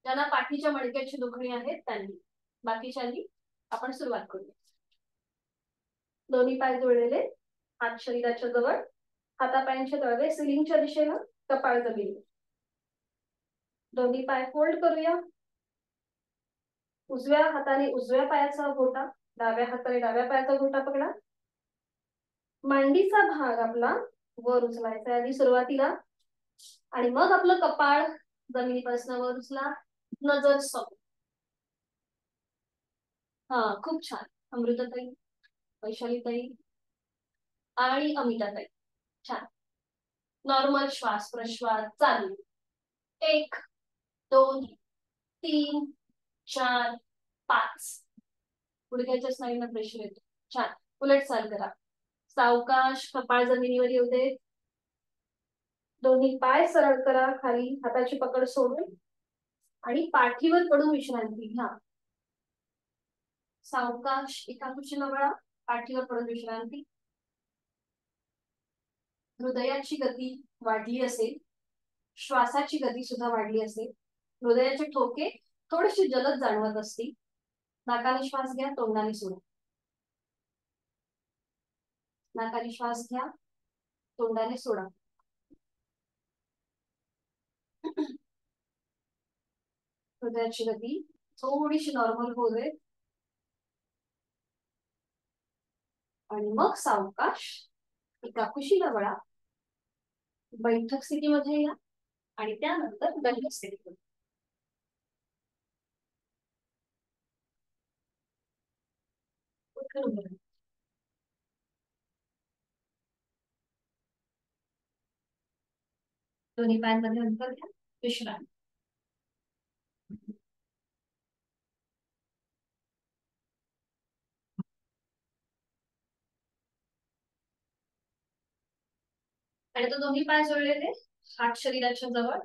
ज्यांना पाठीच्या मणक्याची दुखणी आहे त्यांनी. बाकीच्यांनी आपण सुरुवात करूया. दोन्ही पाय जोडलेले, हात शरीराच्या जवळ, हातापायांचे तळवे सिलिंगच्या दिशेनं, कपाळ जमिनीवर. दोन्ही पाय फोल्ड करूया. उजव्या हाताने उजव्या पायाचा घोटा, डाव्या हाताने डाव्या पायाचा घोटा पकडा. मांडीचा भाग आपला वर उचलायचा आधी सुरुवातीला. आणि मग आपलं कपाळ जमिनीपासून वर उचला. नजर समोर. हा, खूप छान. अमृताताई, वैशालीताई आणि अमिताताई, छान. नॉर्मल श्वास प्रश्वास चालू. 1 2 3 4 5. गुडघ्याच्या स्नायूंना प्रेशर येतो. छान. उलट चाल करा. सावकाश, कपाळ जमिनीवर येऊ दे. दोन्ही पाय सरळ करा खाली, हाताची पकड सोडून. आणि पाठीवर पडून विश्रांती घ्या. सावकाश एका कुशीला वळा, पाठीवर पडून विश्रांती. हृदयाची गती वाढली असेल, श्वासाची गती सुद्धा वाढली असेल, हृदयाचे ठोके थोडेसे जलद जाणवत असतील, नाकाने श्वास घ्या, तोंडाने सोडा. नाकाने श्वास घ्या, तोंडाने सोडा. हृदयाची गती थोडीशी नॉर्मल होऊ दे. आणि मग सावकाश एका कुशीला वळा, बैठक स्थितीमध्ये या. आणि त्यानंतर दंड स्थितीमध्ये. दोन्ही पायांमध्ये अंतर घ्या. विश्रांती. आणि तो दोन्ही पाय जोडलेले, हात शरीराच्या जवळ.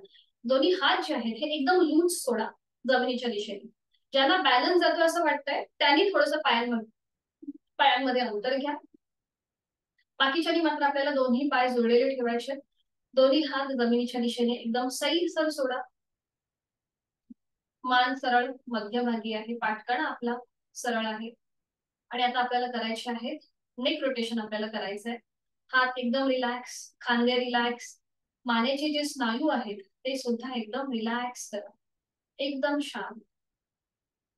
दोन्ही हात जे आहेत हे एकदम लूज सोडा जमिनीच्या दिशेने. ज्यांना बॅलन्स जातो असं वाटतंय त्यांनी थोडंसं पायांमध्ये अंतर घ्या. बाकीच्यांनी मात्र आपल्याला दोन्ही पाय जोडलेले ठेवायचे. दोन्ही हात जमिनीच्या दिशेने एकदम सैलसर सोडा. मान सरळ मध्यभागी आहे, पाठकणा आपला सरळ आहे. आणि आता आपल्याला करायचे आहेत नेक रोटेशन. आपल्याला करायचं आहे. हात एकदम रिलॅक्स, खांदे रिलॅक्स, मानेचे जे स्नायू आहेत ते सुद्धा एकदम रिलॅक्स करा, एकदम शांत.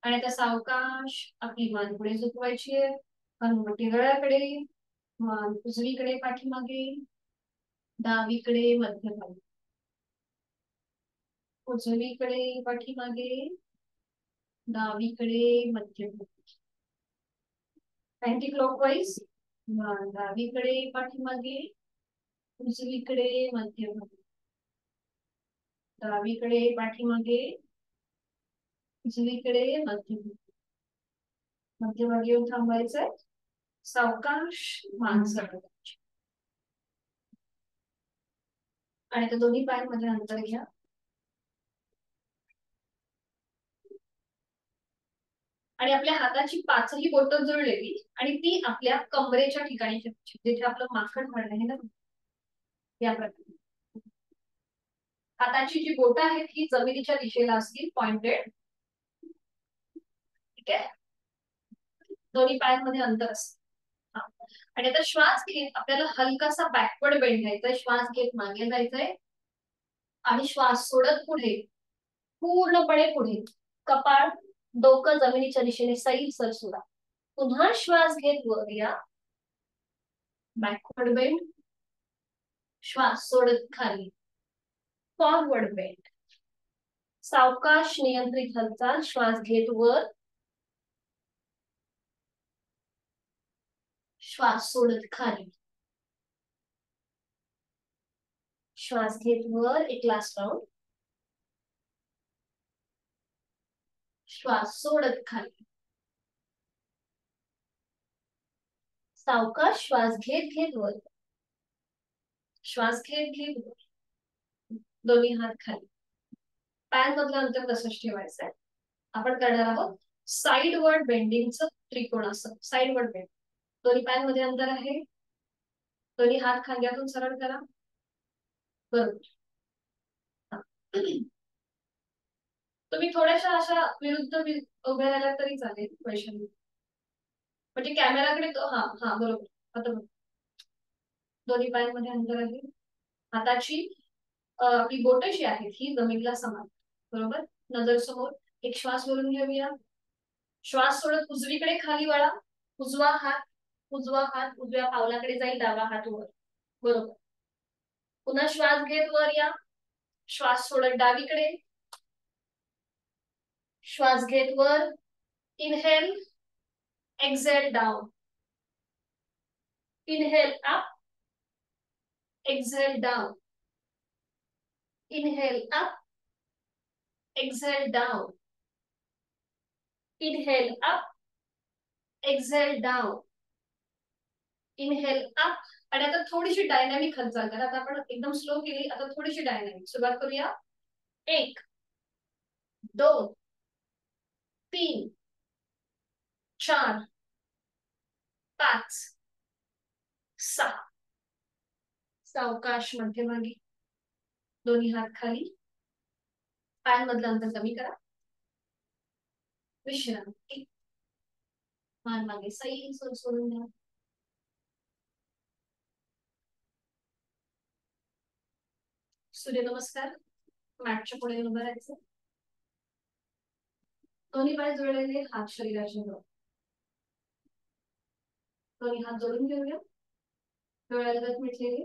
आणि आता सावकाश आपली मान पुढे झुकवायची आहे. हनुवटी गळ्याकडे, मान उजवीकडे पाठीमागे, डावीकडे मध्यभागी, उजवीकडे पाठीमागे, डावीकडे मध्यभागी. अँटी क्लॉकवाईज, मान डावीकडे पाठीमागे, उजवीकडे मध्यभागी, डावीकडे पाठीमागे, उजवीकडे मध्यभागी. मध्यभागी येऊन थांबायचंय. सावकाश मान सरळ. आणि त्या दोन्ही पायांमध्ये अंतर घ्या. आणि आपल्या हाताची पाचही बोटं जुळलेली आणि ती आपल्या कमरेच्या ठिकाणी ठेवायची, जिथे आपलं माखण भरण आहे ना, या प्रकारे. हाताची जी बोटं आहेत ही जमिनीच्या दिशेला असतील, पॉइंटेड. ठीक आहे. दोन्ही पायांमध्ये अंतर असते. आणि आता श्वास घेत आपल्याला हलकासा बॅकवर्ड बेंड घ्यायचा. श्वास घेत मागे जायचंय आणि श्वास सोडत पुढे, पूर्णपणे पुढे. कपाळ, डोकं जमिनीच्या दिशेने सैलसर सोडा. पुन्हा श्वास घेत वर या, बॅकवर्ड बेंड. श्वास सोडत खाली, फॉरवर्ड बेंड. सावकाश नियंत्रित हालचाल. श्वास घेत वर, श्वास सोडत खाली. श्वास घेत वर, एक लास्ट राउंड. श्वास सोडत खाली. सावकाश श्वास घेत घेत वर, श्वास घेत घेत वर. दोन्ही हात खाली. पायांमधलं अंतर तसंच ठेवायचंय. आपण करणार आहोत साइडवर्ड बेंडिंगचं त्रिकोणासन. Sideward bend. दोन्ही पायांमध्ये अंतर आहे. दोन्ही हात खांद्यातून सरळ करा. बरोबर. तुम्ही थोड्याशा अशा विरुद्ध उभ्या राहिला तरी चालेल. वैशाली, म्हणजे कॅमेराकडे तो. हा हा बरोबर. आता बरोबर. दोन्ही पायांमध्ये अंतर आहे. हाताची आपली बोटं जी आहेत ही जमिनीला समान. बरोबर. नजर समोर. एक श्वास भरून घेऊया. श्वास सोडत उजवीकडे खाली वळा. उजवा हात उजव्या पावलाकडे जाईल, डावा हात वर. बरोबर. पुन्हा श्वास घेत वर या. श्वास सोडत डावीकडे. श्वास घेत वर. Inhale, exhale down. Inhale up, exhale down. Inhale up, exhale down. Inhale up, exhale down. Inhale up. आणि आता थोडीशी डायनॅमिक हालचाल करा. आता आपण एकदम स्लो केली, आता थोडीशी डायनॅमिक. सुरुवात करूया. 1 2 3 4 5 6. सावकाश मध्यभागी. दोन्ही हात खाली. पायांमधलं अंतर कमी करा. विश्रांती. मान मागे सैल सोडून द्या. सूर्यनमस्कार. मॅटच्या पुढे उभं राहायचं. दोन्ही पाय जोडलेले, हात शरीराच्या जवळ. दोन्ही हात जोडून घेऊया. डोळ्यालगत मिटलेले.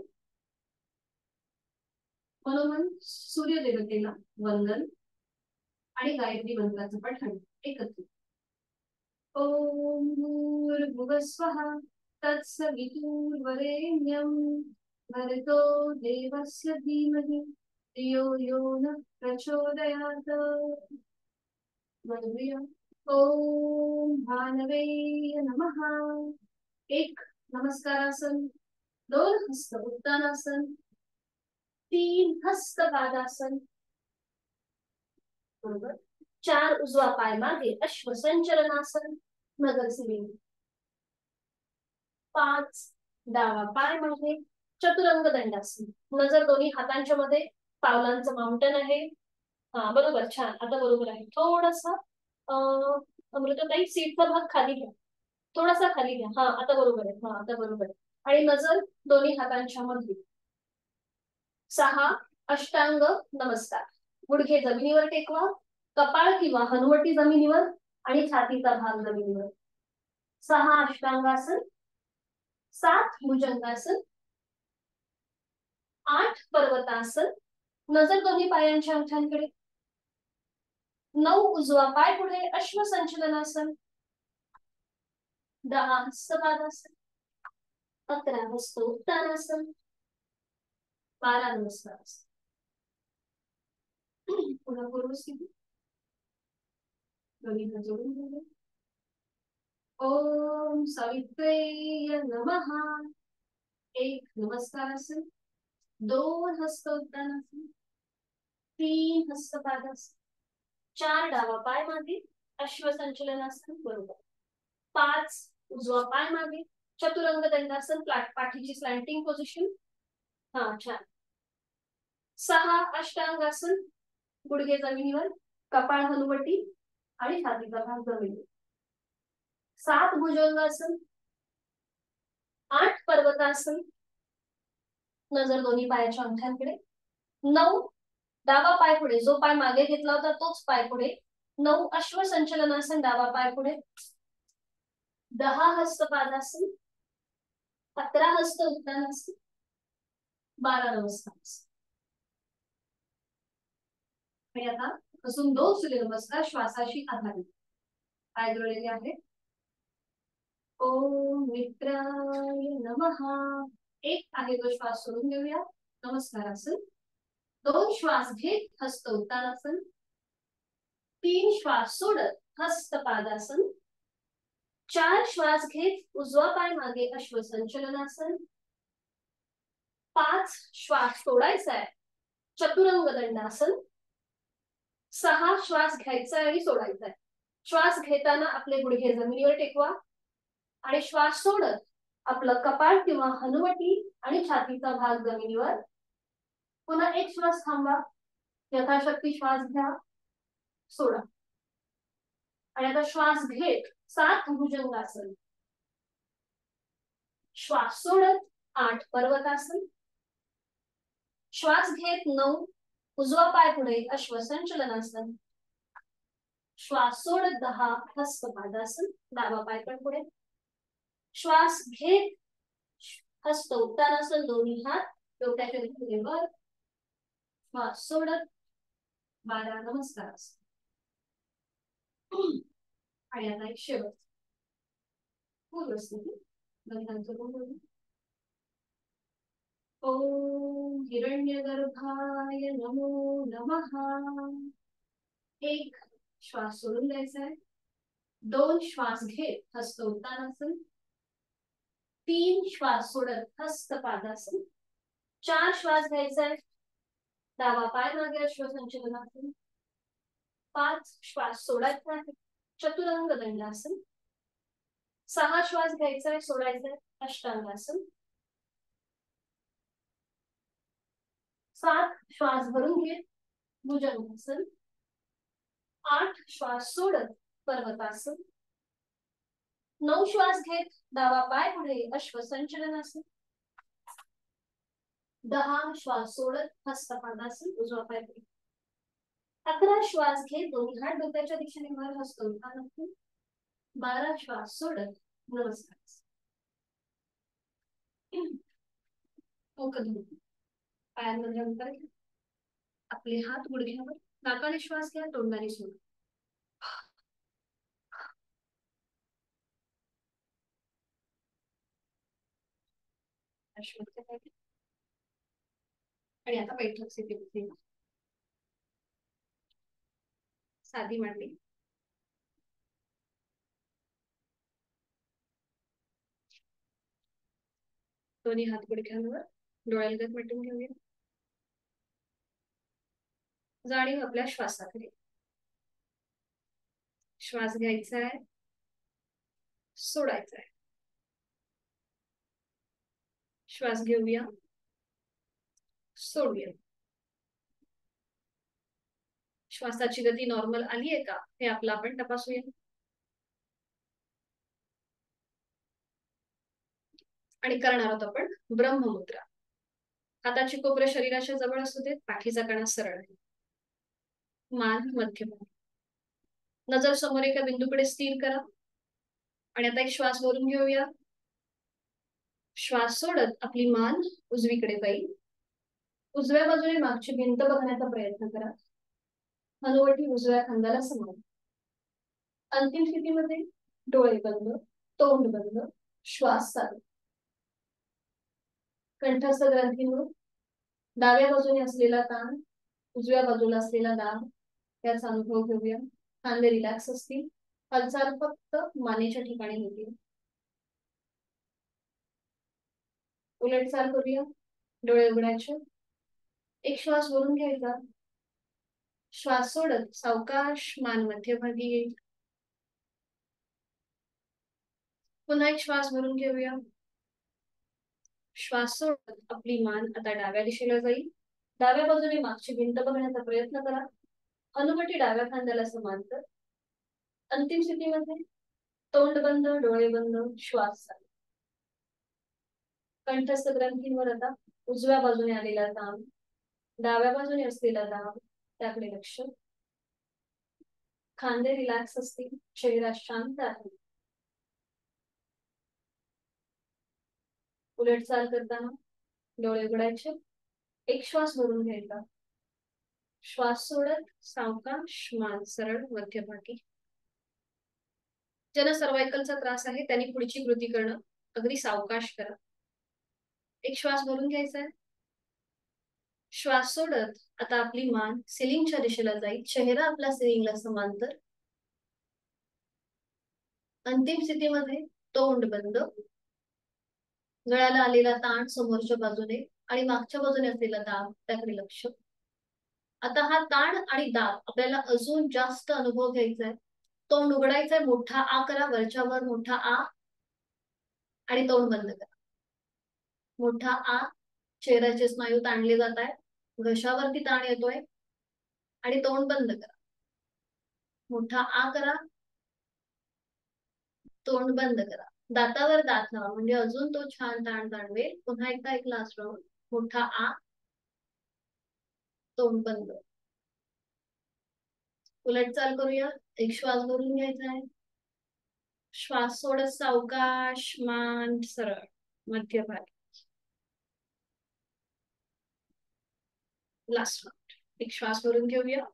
मनोमन सूर्यदेवतेला वंदन आणि गायत्री मंत्राचं पठण एकत्रित. ओम भूर्भुवस्वः तत्सवितुर्वरेण्यं भर्गो देवस्य धीमहि धियो यो न प्रचोदयात्. म्हणूया ओम भानवे नमः. एक नमस्कारासन, दोन हस्त उत्तानासन, तीन हस्त पादासन, बरोबर. चार उजवा पाय मागे अश्वसंचलनासन नगरसिंह. पाच डावा पाय मागे चतुरंग दंडासन. नजर दोन्ही हातांच्या मध्ये, पावलांचं माउंटन आहे. हा बरोबर, छान. आता बरोबर आहे. थोडासा अमृताताई सीटचा भाग खाली घ्या, थोडासा खाली घ्या. हा आता बरोबर आहे. हा आता बरोबर आहे. आणि नजर दोन्ही हातांच्या मध्ये. सहा अष्टांग नमस्कार. गुडघे जमिनीवर टेकवा, कपाळ किंवा हनुवटी जमिनीवर आणि छातीचा भाग जमिनीवर. सहा अष्टांगासन, सात भुजंगासन, आठ पर्वतासन, नजर दोन्ही पायांच्या अंगठ्यांकडे. नऊ उजवा पाय पुढे अश्वसंचलनासन. 10 हस्तपादासन, 11 हस्त उत्तानासन, 12 नमस्कारासन. पुन्हा पूर्वस्थिती. दोन्ही हात जोडून घेऊया. ओम सावित्रे नमः. एक नमस्कारासन, दोन हस्त उत्तानासन, तीन हस्त पादासन, चार डावा पाय मागे अश्वसंचलनासन, बरोबर. पाच उजवा पाय मागे चतुरंग दंडासन, पाठीची स्लॅन्टिंग पोझिशन. हा छान. सहा अष्टांगासन, गुडघे जमिनीवर, कपाळ हनुवटी आणि छातीचा भाग जमिनीवर. सात भुजंगासन, आठ पर्वतासन, नजर दोन्ही पायाच्या अंगठ्यांकडे. नऊ डावा पाय पुढे, जो पाय मागे घेतला होता तोच पाय पुढे. नऊ अश्वसंचलनासन, डावा पाय पुढे. 10 हस्तपादासन, 11 हस्त उत्तानासन, 12 नमस्कारासन. आणि आता बसून 2 सूर्यनमस्कार श्वासाशी आधारित. पाय जोडलेले आहेत. ओम मित्राय नमः. एक आहे तो श्वास सोडून घेऊया, नमस्कारासन. 2 श्वास घेत हस्त उत्तानासन, 3 श्वास सोडत हस्त पादासन, 4 श्वास घेत उजवा पाय मागे अश्वसंचलनासन, 5 श्वास सोडायचा आहे चतुरंग दंडासन, 6 श्वास घ्यायचा आणि सोडायचा आहे. श्वास घेताना आपले गुडघे जमिनीवर टेकवा आणि श्वास सोडत आपलं कपाळ किंवा हनुवटी आणि छातीचा भाग जमिनीवर. पुन्हा एक श्वास थांबा, यथाशक्ती श्वास घ्या, सोडा. आणि आता श्वास घेत 7 भुजंगासन. श्वास सोडत 8 पर्वतासन. श्वास घेत 9 उजवा पाय पुढे अश्वसंचलनासन. श्वास सोडत 10 हस्तपादासन, डावा पाय पण पुढे. श्वास घेत हस्त उत्तानासन, दोन्ही हात डोक्याच्या दिशेवर. श्वास सोडत 12 नमस्कारासन. आणि आता एक शेवट पूर्वस्थिती. बंधांचं बोलून ओम हिरण्यगर्भाय नमो नमः. एक श्वास सोडून द्यायचा आहे. 2 श्वास घेत हस्त उत्तानासन, 3 श्वास सोडत हस्त पादासन, 4 श्वास घ्यायचा आहे डावा पाय मागे अश्वसंचलनासन, 5 श्वास सोडायचा आहे चतुरंग दंडासन, 6 श्वास घ्यायचा आहे सोडायचा आहे अष्टांगासन, 7 श्वास भरून घेत भुजंगासन, 8 श्वास सोडत पर्वतासन, 9 श्वास घेत डावा पाय पुढे अश्वसंचलनासन, 10 श्वास सोडत हस्तपादासन उजवा पाय पुढे, 11 श्वास घेत दोन्ही हात डोक्याच्या दिशेने वर हस्त उत्तानासन, 12 श्वास सोडत नमस्कार. पायांमध्ये अंतर घ्या, आपले हात गुडघ्यावर, नाकाने श्वास घ्या, तोंडाने सोडा. आणि आता बैठक स्थिती साधी मांडली. दोन्ही हात गुडघ्यांवर, डोळ्यालगत मिटून घेऊया. जाणीव आपल्या श्वासाकडे. श्वास घ्यायचा आहे, सोडायचा आहे. श्वास घेऊया, सोडूया. श्वासाची गती नॉर्मल आली आहे का हे आपलं आपण तपासूया. आणि करणार आहोत आपण ब्रह्ममुद्रा. हाताची कोपरे शरीराच्या जवळ असू देत, पाठीचा कणा सरळ आहे, मान मध्यम. नजर समोर एका बिंदूकडे स्थिर करा. आणि आता एक श्वास भरून घेऊया. श्वास सोडत आपली मान उजवीकडे जाईल. उजव्या बाजूने मागची भिंत बघण्याचा प्रयत्न करा. हनुवटी उजव्या खांद्याला समान. अंतिम स्थितीमध्ये डोळे बंद, तोंड बंद, श्वास चालू. कंठस्थ ग्रंथींवर डाव्या बाजूने असलेला ताण, उजव्या बाजूला असलेला दाब याचा अनुभव घेऊया. खांदे रिलॅक्स असतील, हालचाल फक्त मानेच्या ठिकाणी होतील. उलट चाल करूया. डोळे उघडायचे. एक श्वास भरून घ्यायचा. श्वास सोडत सावकाश मान मध्यभागी येईल. पुन्हा एक श्वास भरून घेऊया. श्वास सोडत आपली मान आता डाव्या दिशेला जाईल. डाव्या बाजूने मागची भिंत बघण्याचा प्रयत्न करा. हनुवटी डाव्या खांद्याला समांतर. अंतिम स्थितीमध्ये तोंड बंद, डोळे बंद, श्वास चालू. कंठस्थ ग्रंथींवर आता उजव्या बाजूने आलेला ताण, डाव्या बाजूने असलेला दाब त्याकडे लक्ष. खांदे रिलॅक्स असतील, चेहरा शांत आहे. उलट चाल करताना डोळे उघडायचे. एक श्वास भरून घ्यायचा. श्वास सोडत सावकाश मान सरळ मध्यभागी. ज्यांना सर्वायकलचा त्रास आहे त्यांनी पुढची कृती करणं अगदी सावकाश करा. एक श्वास भरून घ्यायचा आहे. श्वास सोडत आता आपली मान सिलिंगच्या दिशेला जाईल. चेहरा आपला सिलिंगला समांतर. अंतिम स्थितीमध्ये तोंड बंद, गळ्याला आलेला ताण समोरच्या बाजूने आणि मागच्या बाजूने असलेला दाब त्याकडे लक्ष. आता हा ताण आणि दाब आपल्याला अजून जास्त अनुभव घ्यायचा आहे. तोंड उघडायचंय, मोठा आ करा, वरच्या वर मोठा आ आणि तोंड बंद करा. मोठा आ. चेहऱ्याचे स्नायू ताणले जात आहेत, घशावरती ताण येतोय आणि तोंड बंद करा. मोठा आ करा, तोंड बंद करा. दातावर दात लावा म्हणजे अजून तो छान ताण जाणवेल. पुन्हा एकदा एक लास्ट राऊंड. मोठा आ, तोंड बंद. उलट चाल करूया. एक श्वास भरून घ्यायचा आहे. श्वास सोडत सावकाश मान सरळ मध्यभागी. Last round. एक श्वास भरून घेऊया.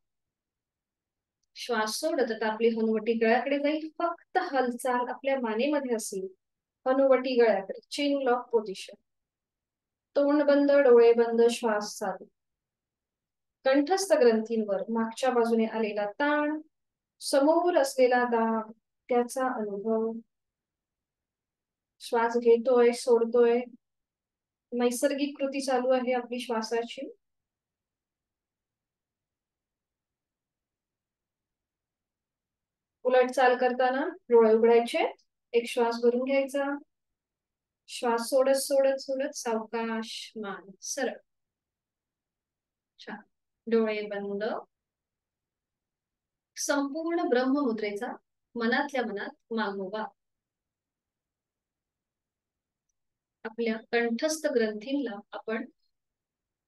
श्वास सोडत आता आपली हनुवटी गळ्याकडे जाईल. फक्त हालचाल आपल्या मानेमध्ये असेल. हनुवटी गळ्याकडे, चिन लॉक पोझिशन. तोंड बंद, डोळे बंद, श्वास चालू. कंठस्थ ग्रंथींवर मागच्या बाजूने आलेला ताण, समोर असलेला दाब त्याचा अनुभव. श्वास घेतोय, सोडतोय. नैसर्गिक कृती चालू आहे आपली श्वासाची. उलट चाल करताना डोळे उघडायचे. एक श्वास भरून घ्यायचा. श्वास सोडत सोडत सोडत सावकाश मान सरळ. छान. डोळे बंद. संपूर्ण ब्रह्ममुद्रेचा मनातल्या मनात मागोवा. आपल्या कंठस्थ ग्रंथींना आपण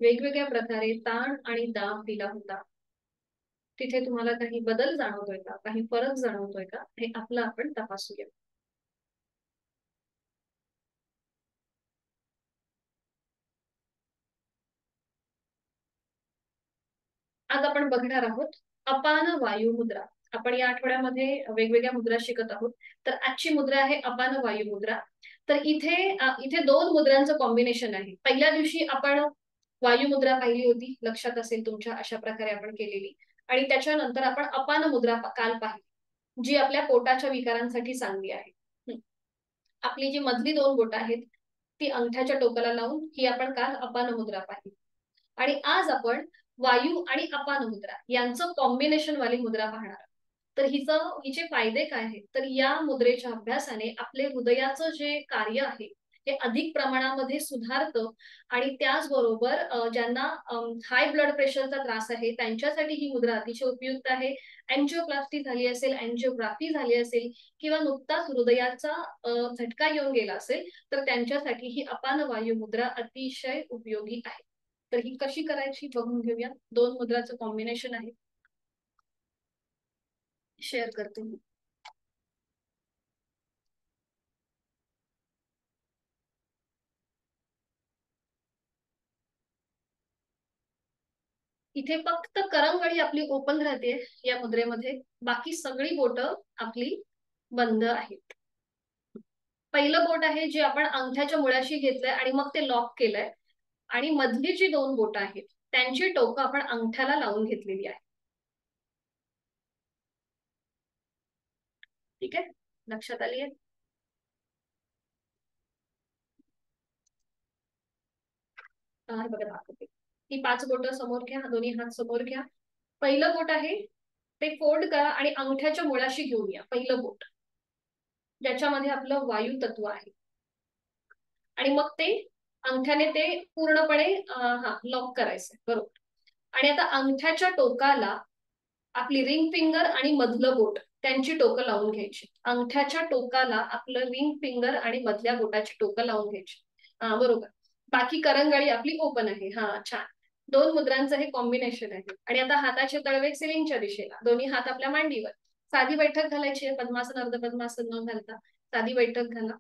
वेगवेगळ्या प्रकारे ताण आणि दाब दिला होता. तिथे तुम्हाला काही बदल जाणवतोय का, काही फरक जाणवतोय का, हे आपलं आपण तपासूया. आज आपण बघणार आहोत अपान वायू मुद्रा. आपण या आठवड्यामध्ये वेगवेगळ्या मुद्रा शिकत आहोत. तर आजची मुद्रा आहे अपान वायू मुद्रा. तर इथे इथे दोन मुद्रांचं कॉम्बिनेशन आहे. पहिल्या दिवशी आपण वायुमुद्रा पाहिली होती, लक्षात असेल तुमच्या, अशा प्रकारे आपण केलेली. आणि त्याच्यानंतर आपण अपान मुद्रा काल पाहिली, जी आपल्या पोटाच्या विकारांसाठी चांगली आहे. आपली जी मधली दोन बोट आहेत ती अंगठ्याच्या टोकाला लावून ही आपण काल अपान मुद्रा पाहिली. आणि आज आपण वायू आणि अपान मुद्रा यांचं कॉम्बिनेशन वाली मुद्रा पाहणार. तर हिचे फायदे काय आहेत, तर या मुद्रेच्या अभ्यासाने आपले हृदयाचं जे कार्य आहे हे अधिक प्रमाणामध्ये सुधारतं. आणि त्याचबरोबर ज्यांना हाय ब्लड प्रेशरचा त्रास आहे त्यांच्यासाठी ही मुद्रा अतिशय उपयुक्त आहे. अँजिओप्लास्टी झाली असेल, अँजिओग्राफी झाली असेल, किंवा नुकताच हृदयाचा झटका येऊन गेला असेल, तर त्यांच्यासाठी ही अपान वायू मुद्रा अतिशय उपयोगी आहे. तर ही कशी करायची बघून घेऊया. दोन मुद्राचं कॉम्बिनेशन आहे, शेअर करते मी. इथे फक्त करंगळी आपली ओपन राहते या मुद्रेमध्ये, बाकी सगळी बोट आपली बंद आहेत. पहिलं बोट आहे जे आपण अंगठ्याच्या मुळाशी घेतलंय आणि मग ते लॉक केलंय, आणि मधली जी दोन बोट आहेत त्यांची टोकं आपण अंगठ्याला लावून घेतलेली आहे. ठीक आहे, लक्षात आली आहे. बघा दाखवते. ही पाच बोट समोर घ्या, दोन्ही हात समोर घ्या. पहिलं बोट आहे ते फोल्ड करा आणि अंगठ्याच्या मुळाशी घेऊन या. पहिलं बोट ज्याच्यामध्ये आपलं वायू तत्व आहे, आणि मग ते अंगठ्याने ते पूर्णपणे हा लॉक करायचंय, बरोबर. आणि आता अंगठ्याच्या टोकाला आपली रिंग फिंगर आणि मधलं बोट त्यांची टोकं लावून घ्यायची. अंगठ्याच्या टोकाला आपलं रिंग फिंगर आणि मधल्या बोटाची टोकं लावून घ्यायची. बरोबर. बाकी करंगळी आपली ओपन आहे. छान. दोन मुद्रांचं हे कॉम्बिनेशन आहे. आणि आता हाताचे तळवे सिलिंगच्या दिशेला, दोन्ही हात आपल्या मांडीवर. साधी बैठक घालायची आहे, पद्मासन अर्ध पद्मासन न घालता साधी बैठक घाला.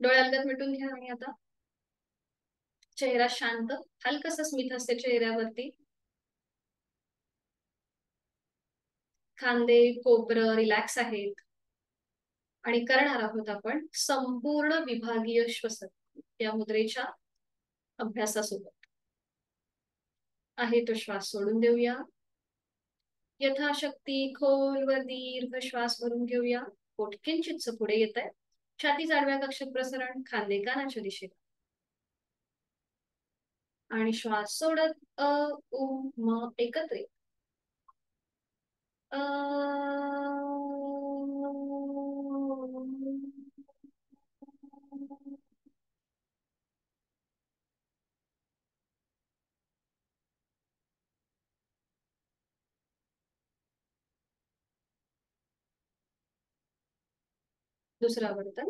डोळे अलगद मिटून घ्या. आणि आता चेहरा शांत, हलकस स्मित असते चेहऱ्यावरती. खांदे कोपरं रिलॅक्स आहेत. आणि करणार आहोत आपण संपूर्ण विभागीय श्वसन या मुद्रेच्या अभ्यासासोबत. आहे तो श्वास सोडून देऊया. यथाशक्ती खोलवर दीर्घ श्वास भरून घेऊया. पोट किंचितच पुढे येत आहे. छाती आडव्या कक्षेत प्रसरण, खांदे कानाच्या दिशेला. आणि श्वास सोडत अ उ म एकत्रित अ दुसरा वर्तन.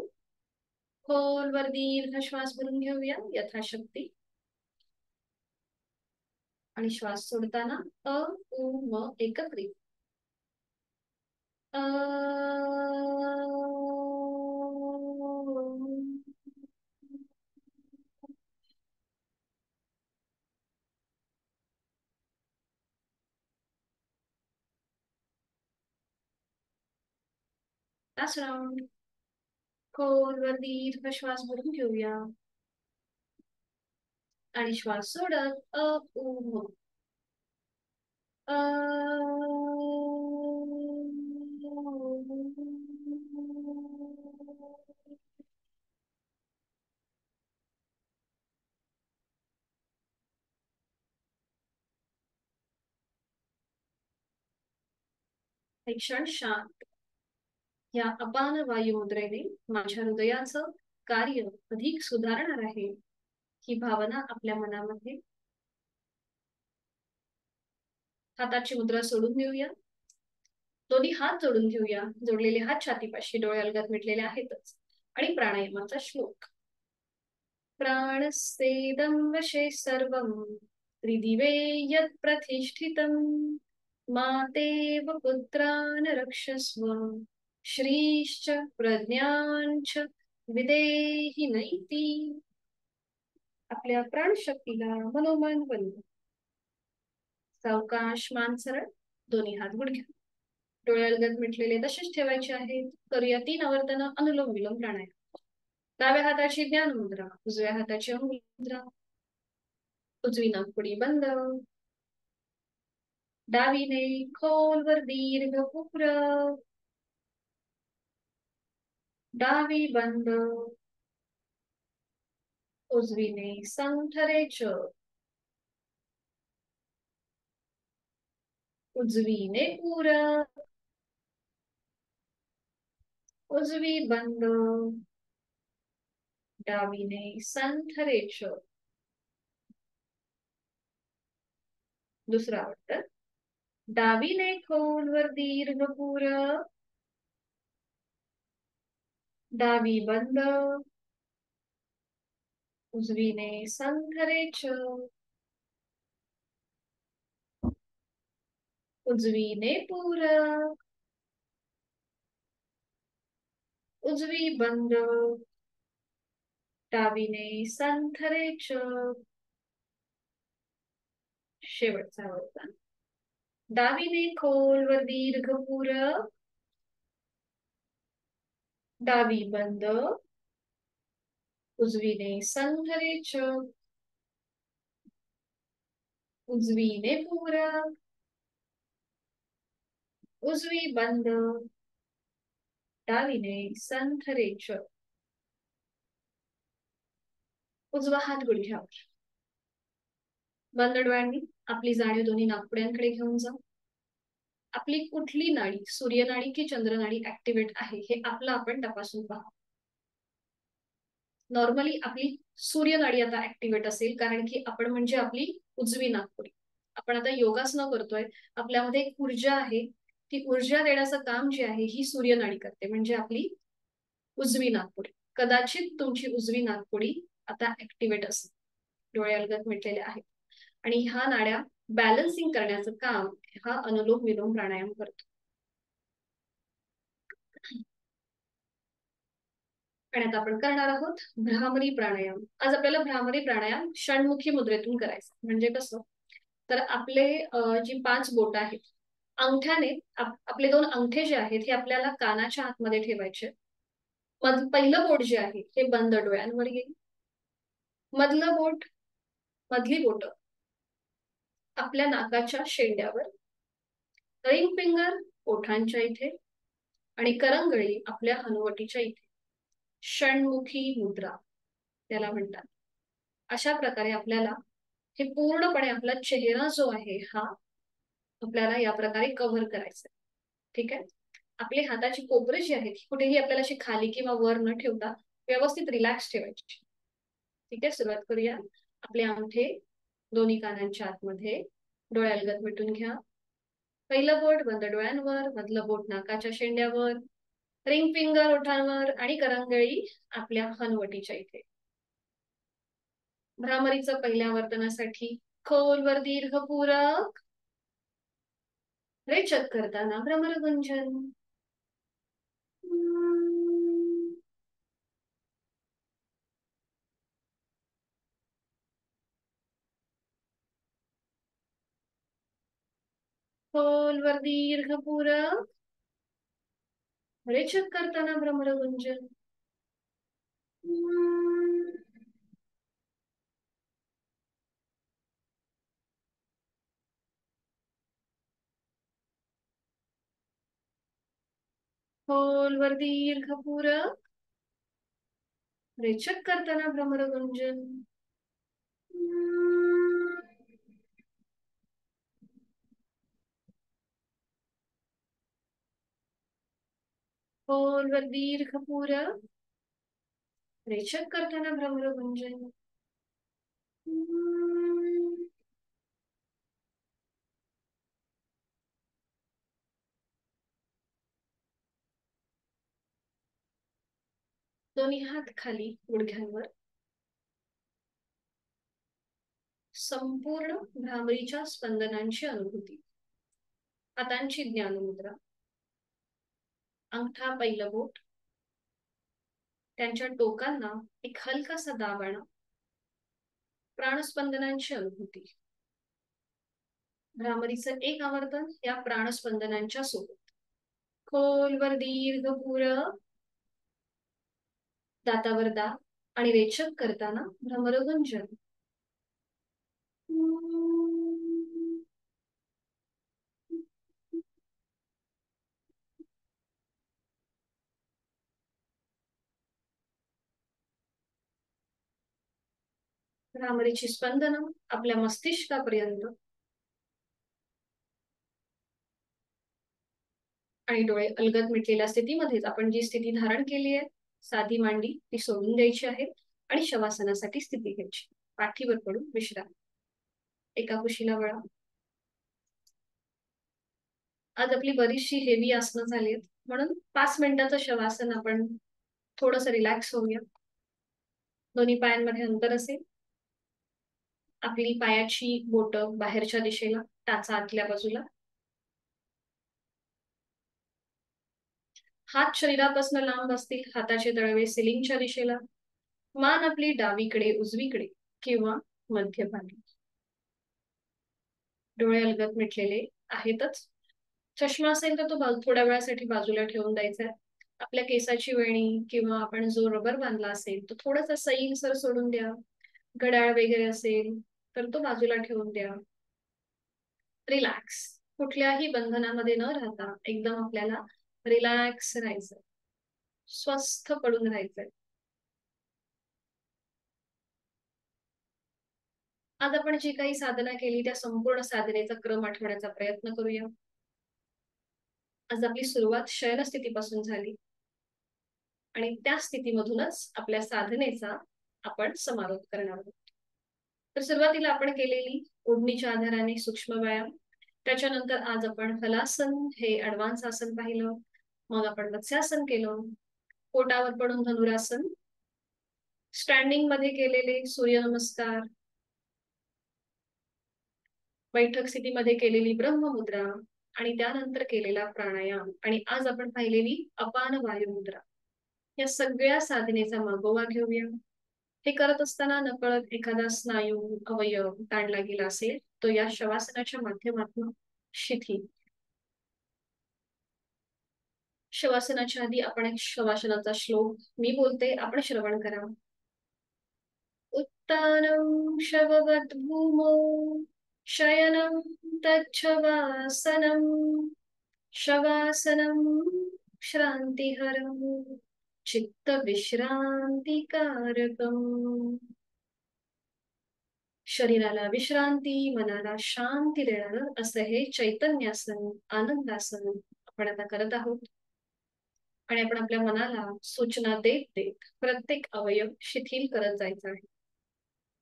खोलवर दीर्घ श्वास भरून घेऊया यथाशक्ती. आणि श्वास सोडताना अ उ म एकत्रित अ लास्ट राउंड. खोलवर दीर्घ श्वास भरून घेऊया. आणि श्वास सोडत अ उ म अ एक क्षण शांत. या अपान वायू मुद्रेने माझ्या हृदयाचं कार्य अधिक सुधारणार आहे ही भावना आपल्या मनामध्ये. हाताची मुद्रा सोडून देऊया. दोन्ही हात जोडून घेऊया. जोडलेले हात छातीपाशी, डोळे अलगद मिटलेले आहेतच. आणि प्राणायामाचा श्लोक. प्राणस्तेदं वशे सर्वं त्रिदिवे यत् प्रतिष्ठितं मातेव पुत्रान् रक्षस्व श्रीश्च प्रज्ञांच विदेहि नैति. आपल्या प्राणशक्तीला मनोमन बनवू. सावकाश मान सरळ, दोन्ही हात गुडघ्या, डोळे अलगद मिटलेले तसेच ठेवायचे आहेत. करूया 3 आवर्तन अनुलोम विलोम प्राणायाम. डाव्या हाताची ज्ञान मुद्रा, उजव्या हाताची अंगुली मुद्रा. उजवी नाकपुडी बंद. डावीने खोलवर दीर्घ पुर. डावी बंद. उजवीने संथरेच. उजवीने पुर. उजवी बंद. डावीने संथरेच. दुसरा वाटत. डावीने खोलवर दीर्घ पुर. डावी बंद. उजवीने संथरेच. उजवीने पुर. उजवी बंद. डावीने संथरेच. शेवटचा होता. डावीने खोलवर दीर्घ पुर. डावी बंद. उजवीने संथरेच. उजवीने पुर. उजवी बंद. डावीने संथरेच. उजवा हात गुडघ्यावर. बंद डोळ्यांनी आपली जाणीव दोन्ही नाकपुड्यांकडे घेऊन जा. आपली कुठली नाडी, सूर्यनाडी की चंद्रनाडी ऍक्टिव्हेट आहे हे आपलं आपण तपासून पहा. नॉर्मली आपली सूर्यनाडी आता ऍक्टिव्हेट असेल, कारण की आपण म्हणजे आपली उजवी नाकपुडी. आपण आता योगासनं करतोय, आपल्यामध्ये एक ऊर्जा आहे, ती ऊर्जा देण्याचं काम जे आहे ही सूर्यनाडी करते, म्हणजे आपली उजवी नाकपुडी. कदाचित तुमची उजवी नाकपुडी आता ऍक्टिव्हेट असेल. डोळे अलगद मिटलेले आहेत आणि ह्या नाड्या बॅलन्सिंग करण्याचं काम हा अनुलोम विलोम प्राणायाम करतो. आणि आता आपण करणार आहोत भ्रामरी प्राणायाम. आज आपल्याला भ्रामरी प्राणायाम षण्मुखी मुद्रेतून करायचं. म्हणजे कसं, तर आपले जी 5 बोट आहेत, अंगठ्याने आपले 2 अंगठे जे आहेत हे आपल्याला कानाच्या आतमध्ये ठेवायचे. पहिलं बोट जे आहे हे बंद डोळ्यांवर येईल. मधलं बोट, मधली बोट आपल्या नाकाच्या शेंड्यावर. रिंग फिंगर ओठांच्या इथे आणि करंगळी आपल्या हनुवटीच्या इथे. षण्मुखी मुद्रा त्याला म्हणतात. अशा प्रकारे आपल्याला हे पूर्णपणे आपला चेहरा जो आहे हा आपल्याला या प्रकारे कव्हर करायचा. ठीक आहे. आपली हाताची कोपरे जी आहेत कुठेही आपल्याला अशी खाली किंवा वर न ठेवता व्यवस्थित रिलॅक्स ठेवायची. ठीक आहे. सुरुवात करूया. आपले अंगठे दोन्ही कानांच्या आतमध्ये. डोळे अलगद मिटून घ्या. पहिलं बोट बंद डोळ्यांवर, मधलं बोट नाकाच्या शेंड्यावर, रिंग फिंगर ओठांवर आणि करंगळी आपल्या हनवटीच्या इथे. भ्रामरीचं पहिल्या वर्तनासाठी खोलवर दीर्घ पूरक. रेचक करताना भ्रमर गुंजन. खोलवर दीर्घ पूरक. रेचक करताना भ्रमर गुंजन. खोलवर दीर्घ पूरक. रेचक करताना भ्रमर गुंजन. खोलवर दीर्घ पूरक. रेचक करताना भ्रमर गुंजन. दोन्ही हात खाली गुडघ्यांवर. संपूर्ण भ्रामरीच्या स्पंदनांची अनुभूती. हातांची ज्ञानमुद्रा. अंगठा पहिलं बोट, त्यांच्या टोकांना एक हलकासा दाब आणा. प्राणस्पंदनांची अनुभूती. भ्रामरीचं एक आवर्तन या प्राणस्पंदनांच्या सोबत. खोलवर दीर्घ पूरक. दातावर दाब आणि रेचक करताना भ्रमरगुंजन. भ्रामरीची स्पंदनं आपल्या मस्तिष्कापर्यंत आणि डोळे अलगद मिटलेल्या स्थितीमध्येच आपण जी स्थिती धारण केली आहे, साधी मांडी ती सोडून द्यायची आहे आणि शवासनासाठी स्थिती घ्यायची. पाठीवर पडून विश्राम. एका कुशीला वळा. आज आपली बरीचशी हेवी आसनं झाली आहेत, म्हणून 5 मिनिटाचं शवासन आपण थोडंसं रिलॅक्स होऊया. दोन्ही पायांमध्ये अंतर असेल. आपली पायाची बोटं बाहेरच्या दिशेला, टाचा आतल्या बाजूला. हात शरीरापासून लांब असतील, हाताचे तळवे सिलिंगच्या दिशेला. मान आपली डावीकडे उजवीकडे किंवा मध्यभागी. डोळे अलगद मिटलेले आहेतच. चष्मा असेल तर तो थोड्या वेळासाठी बाजूला ठेवून द्यायचा आहे. आपल्या केसाची वेणी किंवा आपण जो रबर बांधला असेल तो थोडासा सैलसर सोडून द्या. घड्याळ वगैरे असेल तर तो बाजूला ठेवून द्या. रिलॅक्स. कुठल्याही बंधनामध्ये न राहता एकदम आपल्याला रिलॅक्स राहायचं, स्वस्थ पडून राहायचंय. आज आपण जी काही साधना केली त्या संपूर्ण साधनेचा क्रम आठवण्याचा प्रयत्न करूया. आज आपली सुरुवात शयन स्थितीपासून झाली आणि त्या स्थितीमधूनच आपल्या साधनेचा आपण समारोप करणार आहोत. तर सुरुवातीला आपण केलेली ओढणीच्या आधाराने सूक्ष्म व्यायाम, त्याच्यानंतर आज आपण हलासन हे ऍडव्हान्स आसन पाहिलं. मग आपण मत्स्यासन केलं, पोटावर पडून धनुरासन, स्टँडिंग मध्ये केलेले सूर्यनमस्कार, बैठक स्थितीमध्ये केलेली ब्रह्ममुद्रा आणि त्यानंतर केलेला प्राणायाम आणि आज आपण पाहिलेली अपान वायू मुद्रा. या सगळ्या साधनेचा मागोवा घेऊया. हे करत असताना नकळत एखादा स्नायू अवयव ताणला गेला असेल तो या शवासनाच्या माध्यमातून शिथिल. शवासनाच्या आधी आपण एक शवासनाचा श्लोक मी बोलते, आपण श्रवण करा. उत्तानं शववद्भूमौ शयनं तच्छवासनं शवासनं श्रान्तिहरं चित्तविश्रान्तिकारकम्. शरीराला विश्रांती, मनाला शांती देणारं असं हे चैतन्यासन, आनंदासन आपण आता करत आहोत. आणि आपण आपल्या मनाला सूचना देत देत प्रत्येक अवयव शिथिल करत जायचा आहे.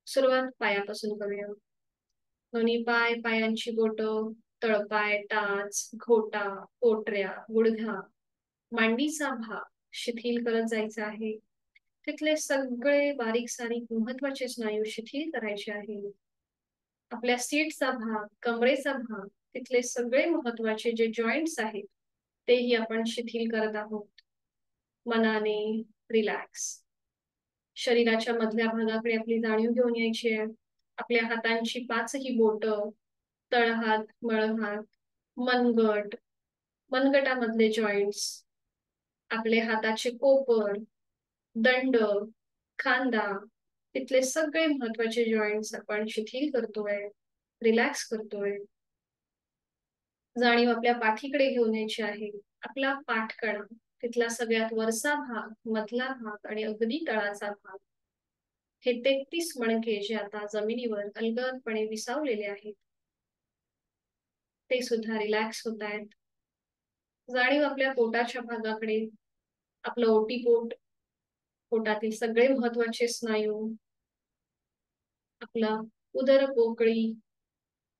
सुरुवात पायापासून करूया. दोन्ही पाय, पायांची बोटं, तळपाय, टाच, घोटा, पोटऱ्या, गुडघा, मांडीचा भाग शिथिल करत जायचा आहे. तिथले सगळे बारीक सारीक महत्वाचे स्नायू शिथिल करायचे आहे. आपल्या सीटचा भाग, कमरेचा भाग, तिथले सगळे महत्वाचे जे जॉईंट्स आहेत तेही आपण शिथिल करत आहोत. मनाने रिलॅक्स. शरीराच्या मधल्या भागाकडे आपली जाणीव घेऊन यायची आहे. आपल्या हातांची 5ही बोटं, तळहात, मळहात, मनगट, मनगटामधले जॉईंट्स, आपले हाताचे कोपर, दंड, खांदा, तिथले सगळे महत्वाचे जॉईंट्स आपण शिथिल करतोय, रिलॅक्स करतोय. जाणीव आपल्या पाठीकडे घेऊन यायची आहे. आपला पाठकणा, तिथला सगळ्यात वरचा भाग, मधला भाग आणि अगदी तळाचा भाग, हे 33 मणके जे आता जमिनीवर अलगदपणे विसावलेले आहेत ते सुद्धा रिलॅक्स होत आहेत. जाणीव आपल्या पोटाच्या भागाकडे, आपलं ओटीपोट, पोटातील सगळे महत्वाचे स्नायू, आपला उदर पोकळी,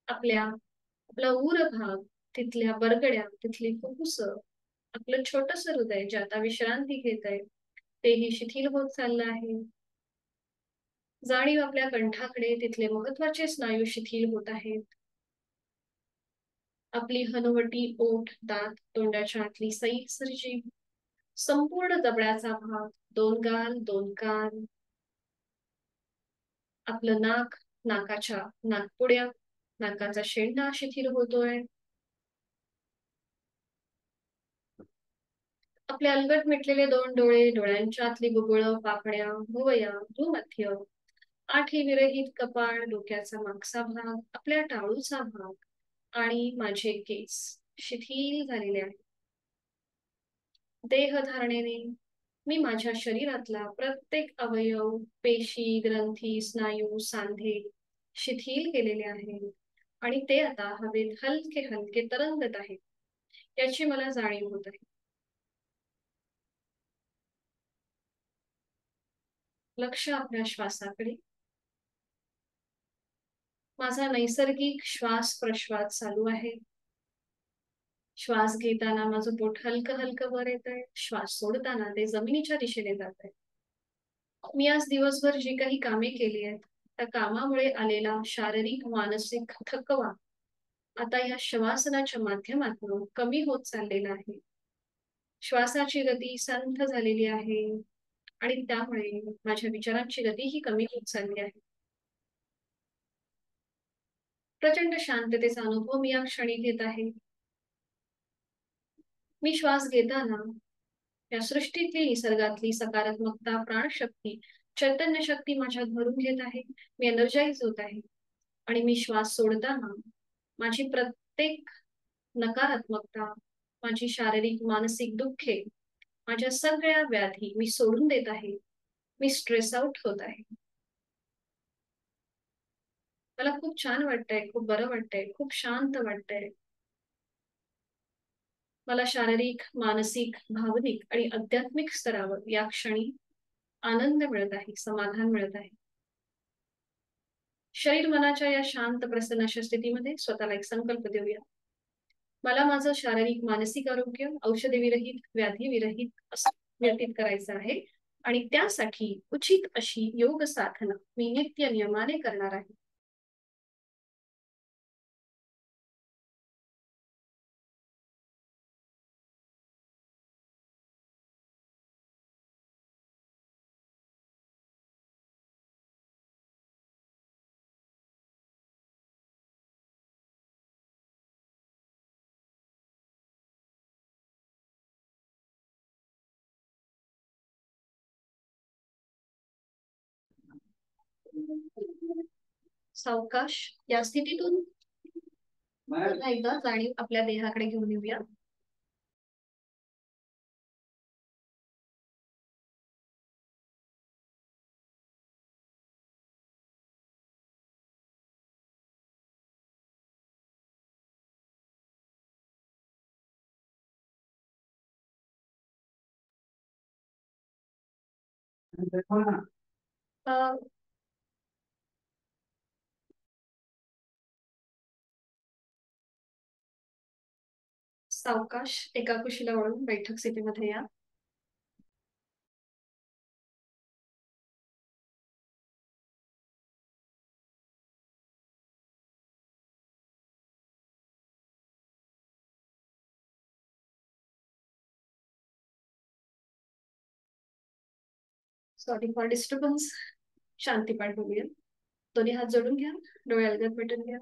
आपला उर भाग, तिथल्या बरगड्या, तिथली फुफ्फुस, आपलं छोटस हृदय जे आता विश्रांती घेत आहे तेही शिथिल होत चाललं आहे. जाणीव आपल्या कंठाकडे, तिथले महत्वाचे स्नायू शिथिल होत आहेत. आपली हनुवटी, ओठ, दात, तोंडाच्या आतली सैल जीभ, संपूर्ण जबड्याचा भाग, 2 गाल, 2 कान, आपलं नाक, नाकाच्या नाकपुड्या, नाकाचा शेंडा शिथिल होतोय. आपले अलगट मिटलेले 2 डोळे, डोळ्यांच्या आतली बुबुळ, पापण्या, भुवया, भूमध्य, आठी विरहित कपाळ, डोक्याचा मागचा भाग, आपल्या टाळूचा भाग आणि माझे केस शिथिल झालेले आहे. देहधारणेने मी माझ्या शरीरातला प्रत्येक अवयव, पेशी, ग्रंथी, स्नायू, सांधे शिथिल केलेले आहेत आणि ते आता हवेत हलके हलके तरंगत आहेत, याची मला जाणीव होत आहे. लक्ष आपल्या श्वासाकडे. माझा नैसर्गिक श्वास प्रश्वास चालू आहे. श्वास घेताना माझं पोट हलकं हलकं वर येत आहे. श्वास सोडताना ते जमिनीच्या दिशेने जात आहे. मी आज दिवसभर जी काही कामे केली आहेत, त्या कामामुळे आलेला शारीरिक मानसिक थकवा आता या श्वासनाच्या माध्यमातून कमी होत चाललेला आहे. श्वासाची गती संथ झालेली आहे आणि त्यामुळे माझ्या विचारांची गतीही कमी होत चालली आहे. प्रचंड शांततेचा अनुभव मी या क्षणी घेत आहे. मी श्वास घेताना या सृष्टीतली निसर्गातली सकारात्मकता, प्राणशक्ती, चैतन्य शक्ती माझ्यात भरून घेत आहे. मी एनर्जाइज होत आहे आणि मी श्वास सोडताना माझी प्रत्येक नकारात्मकता, माझी शारीरिक मानसिक दुःखे, माझ्या सगळ्या व्याधी मी सोडून देत आहे. मी स्ट्रेस आउट होत आहे. मला खूप छान वाटतंय, खूप बरं वाटतंय, खूप शांत वाटतंय. मला शारीरिक, मानसिक, भावनिक आणि आध्यात्मिक स्तरावर या क्षणी आनंद मिळत आहे, समाधान मिळत आहे. शरीर मनाच्या या शांत प्रसन्न अशा स्थितीमध्ये स्वतःला एक संकल्प देऊया. मला माझं शारीरिक मानसिक आरोग्य औषधी विरहित, व्याधी विरहित असं व्यतीत करायचं आहे आणि त्यासाठी उचित अशी योग साधना मी नित्य नियमाने करणार आहे. सावकाश या स्थितीतून पुन्हा एकदा जाणीव आपल्या देहाकडे घेऊन येऊया. अ, सावकाश एका कुशीला वळून बैठक स्थितीमध्ये या. Sorry for disturbance. शांती पाठ बोलूया. दोन्ही हात जोडून घ्या. डोळे अलगद मिटून घ्या.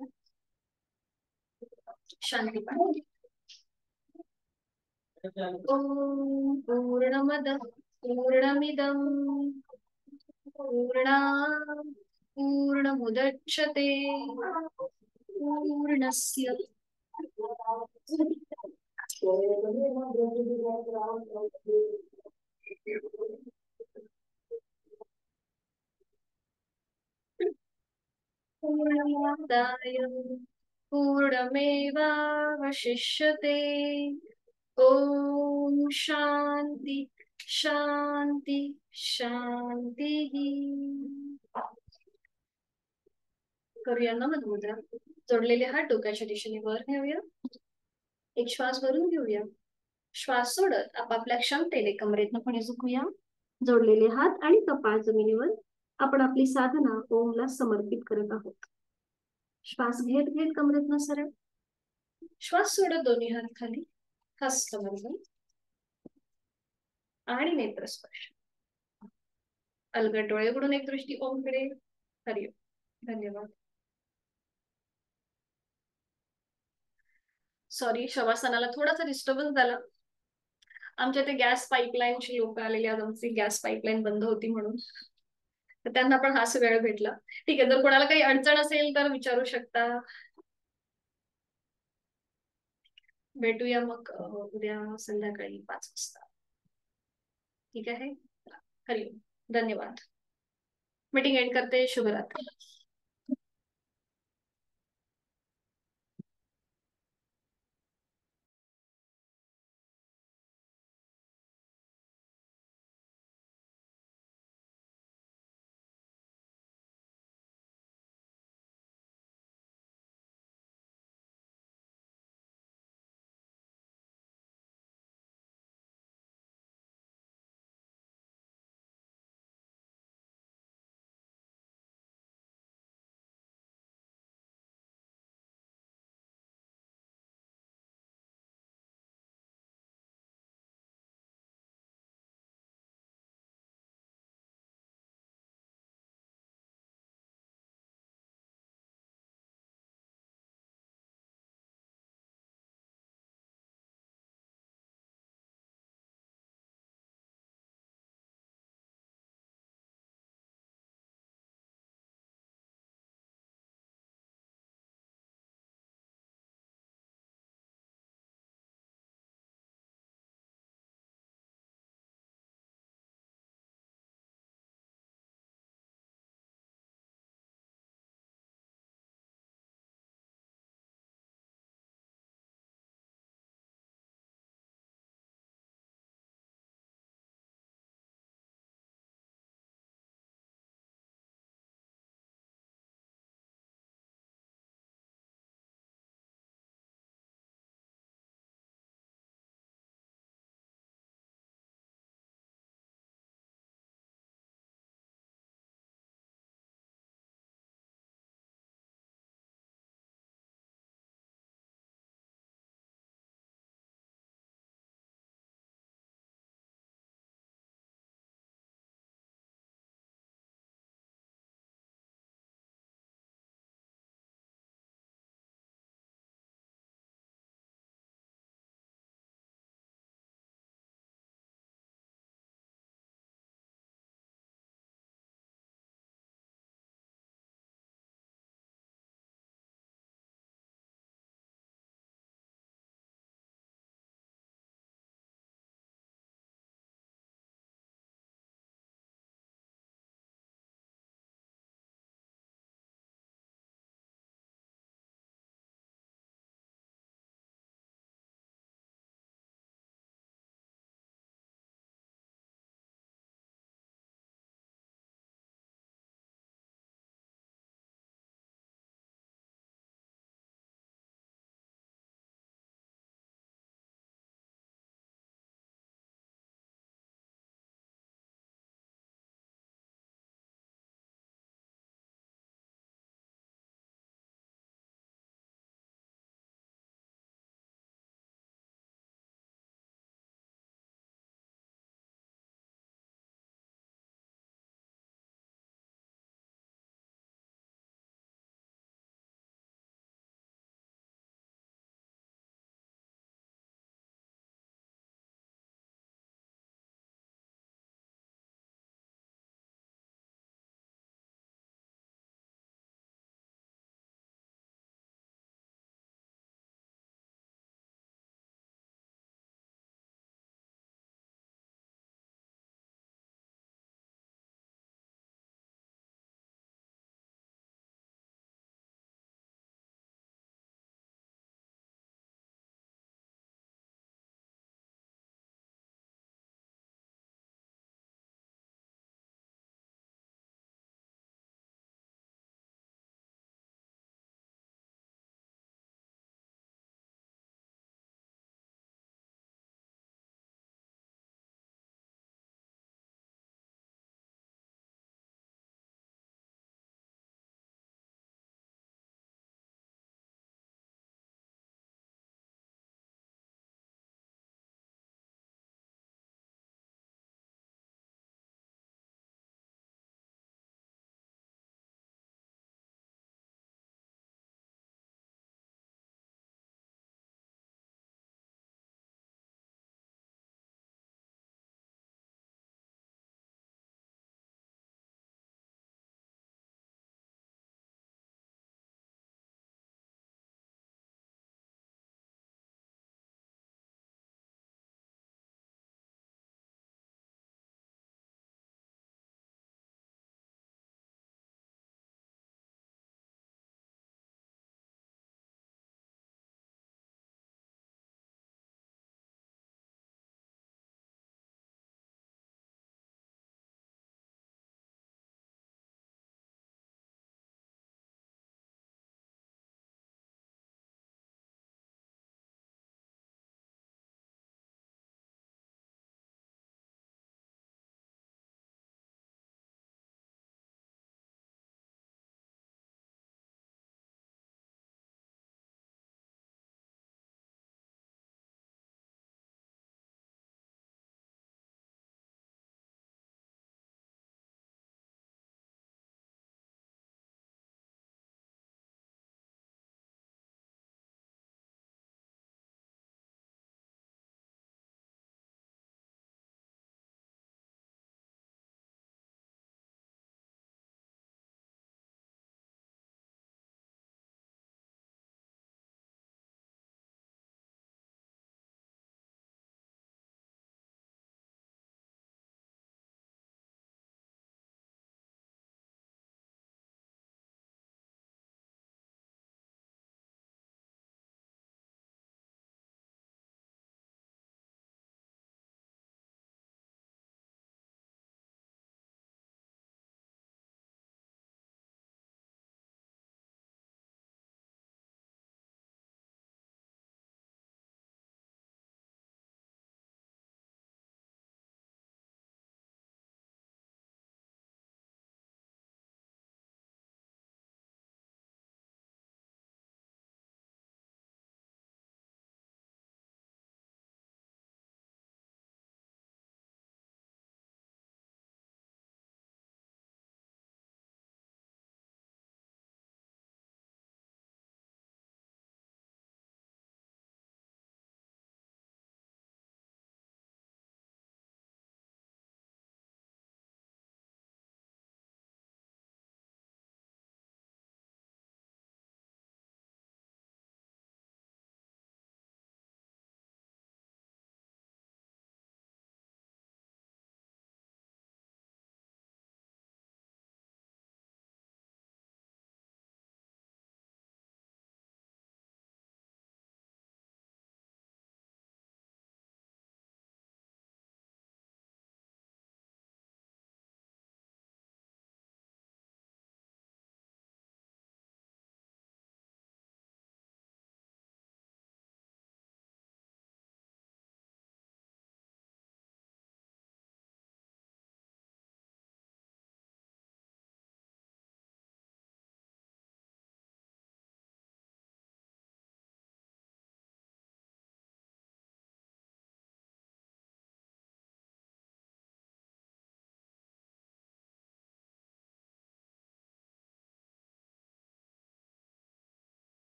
शांती पाठ. ओम पूर्णमद पूर्णमिदं पूर्णात् पूर्णमुदच्यते पूर्णस्य पूर्णमादाय पूर्णमेवावशिष्यते. ओम शांती शांती शांती. करूया नमन मुद्रा. जोडलेले हात डोक्याच्या दिशेने वर नेऊया. एक श्वास भरून घेऊया. श्वास सोडत आपापल्या क्षमतेने कमरेतनं पुढे झुकूया. जोडलेले हात आणि कपाळ जमिनीवर आपण आपली साधना ओमला समर्पित करत आहोत. श्वास घेत घेत कमरेतनं सरळ. श्वास सोडत दोन्ही हात खाली. हस्त बंद आणि नेत्रस्पर्श. अलगद डोळे उघडून एक दृष्टी ओमकडे. हरिओम. धन्यवाद. सॉरी, शवासनाला थोडासा डिस्टर्बन्स झाला. आमच्या ते गॅस पाईपलाईनची लोक आलेली आहेत. आमची गॅस पाईपलाईन बंद होती म्हणून तर त्यांना पण हाच वेळ भेटला. ठीक आहे, जर कोणाला काही अडचण असेल तर विचारू शकता. भेटूया मग उद्या संध्याकाळी 5 वाजता. ठीक आहे. हरिओम. धन्यवाद. मीटिंग एंड करते. शुभरात्री.